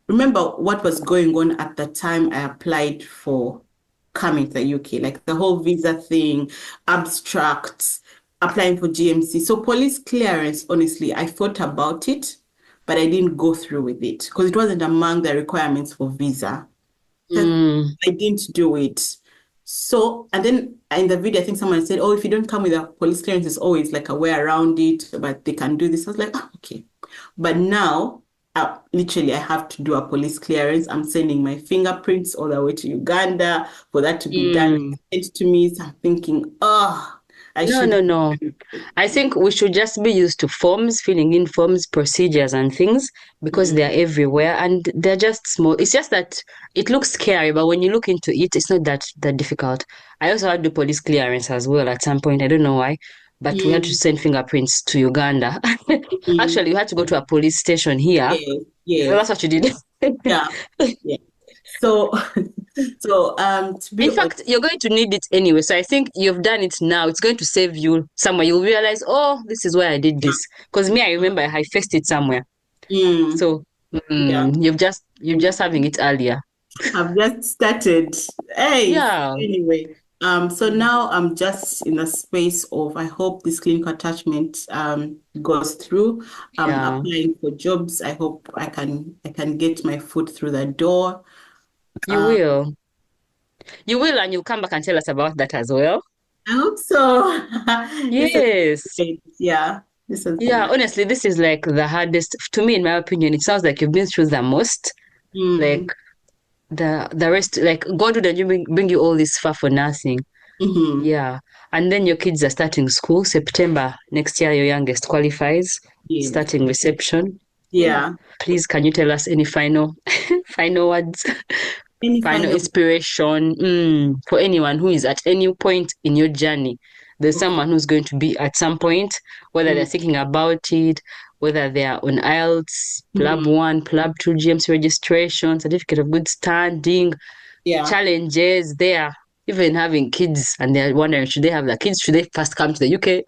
S1: remember what was going on at the time I applied for coming to the UK, like the whole visa thing, abstracts. applying for GMC. So police clearance, honestly, I thought about it, but I didn't go through with it because it wasn't among the requirements for visa. So
S2: Mm,
S1: I didn't do it. So, and then in the video, I think someone said, oh, if you don't come with a police clearance, there's always like a way around it, but they can do this. I was like, ah, okay. But now, literally, I have to do a police clearance. I'm sending my fingerprints all the way to Uganda for that to be done
S2: mm.
S1: and sent to me. So I'm thinking, oh, I
S2: No,
S1: should.
S2: no, no. I think we should just be used to forms, filling in forms, procedures, and things because
S1: Mm,
S2: they're everywhere and they're just small. It's just that it looks scary, but when you look into it, it's not that difficult. I also had the police clearance as well at some point. I don't know why, but we had to
S1: mm,
S2: send fingerprints to Uganda.
S1: mm.
S2: Actually, we had to go to a police station here.
S1: Yes,
S2: That's
S1: yes,
S2: what you did.
S1: yeah, yeah. So, so to be
S2: In
S1: honest,
S2: fact, you're going to need it anyway. So I think you've done it now. It's going to save you somewhere. You'll realize, oh, this is where I did this. Because me, I remember I faced it somewhere.
S1: mm,
S2: So
S1: yeah.
S2: you're just having it earlier.
S1: I've just started. Hey,
S2: Yeah.
S1: anyway, so now I'm just in a space of I hope this clinical attachment goes through. I'm
S2: Yeah.
S1: applying for jobs. I hope I can get my foot through the door.
S2: You
S1: Uh,
S2: will. You will, and you'll come back and tell us about that as well.
S1: I hope so. This is
S2: Yes.
S1: great. Yeah, this has been
S2: Yeah,
S1: nice.
S2: honestly, this is like the hardest to me, in my opinion. It sounds like you've been through the most. Like
S1: Mm,
S2: the rest, like God wouldn't bring you all this far for nothing.
S1: hmm.
S2: Yeah. And then your kids are starting school. September next year, your youngest qualifies,
S1: Yes.
S2: starting reception. Yeah.
S1: Yeah.
S2: Please, can you tell us any final final words,
S1: Any
S2: final
S1: final?
S2: inspiration for anyone who is at any point in your journey? There's
S1: Okay.
S2: someone who's going to be at some point, whether they're
S1: Mm,
S2: thinking about it, whether they are on IELTS, PLAB
S1: mhm.
S2: 1, PLAB 2, GMC registration, certificate of good standing,
S1: Yeah.
S2: challenges there, even having kids, and they're wondering should they have their kids? Should they first come to the UK?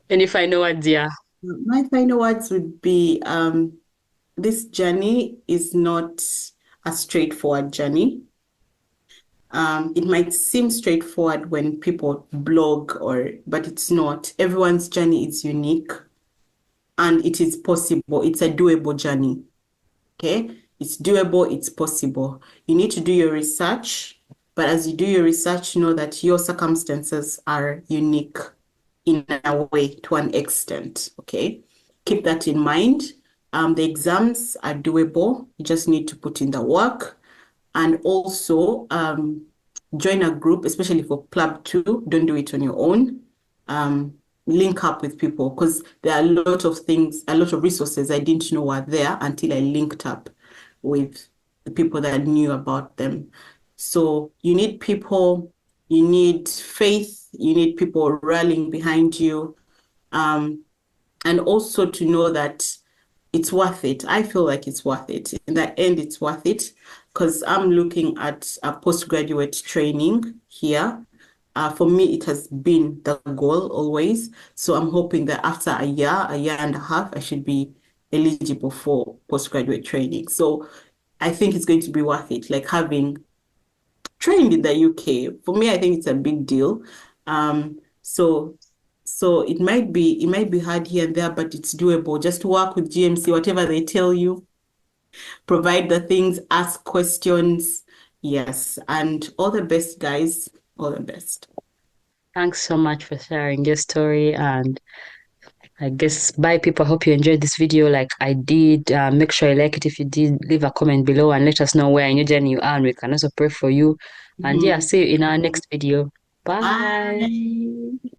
S2: And if I know what, yeah,
S1: My final words would be this journey is not a straightforward journey. It might seem straightforward when people blog but it's not. Everyone's journey is unique and it is possible. It's a doable journey. Okay? It's doable, it's possible. You need to do your research, but as you do your research, know that your circumstances are unique in a way to an extent. Okay? Keep that in mind. The exams are doable. You just need to put in the work and also join a group, especially for PLAB 2. Don't do it on your own. Um, Link up with people because there are a lot of things, a lot of resources I didn't know were there until I linked up with the people that knew about them. So you need people, you need faith, you need people rallying behind you, um, and also to know that it's worth it. I feel like it's worth it. In the end, it's worth it because I'm looking at a postgraduate training here. For me, it has been the goal always. So I'm hoping that after a year and a half, I should be eligible for postgraduate training. So I think it's going to be worth it. Like having trained in the UK, for me, I think it's a big deal. So it might be hard here and there, but it's doable. Just work with GMC, whatever they tell you, provide the things, ask questions. Yes, and all the best, guys. All the best.
S2: thanks so much for sharing your story. And I guess bye, people. I hope you enjoyed this video like I did. Make sure you like it if you did. Leave a comment below and let us know where in your journey you are, and we can also pray for you. And yeah,
S1: Mhm.
S2: see you in our next video. Bye.
S1: Bye.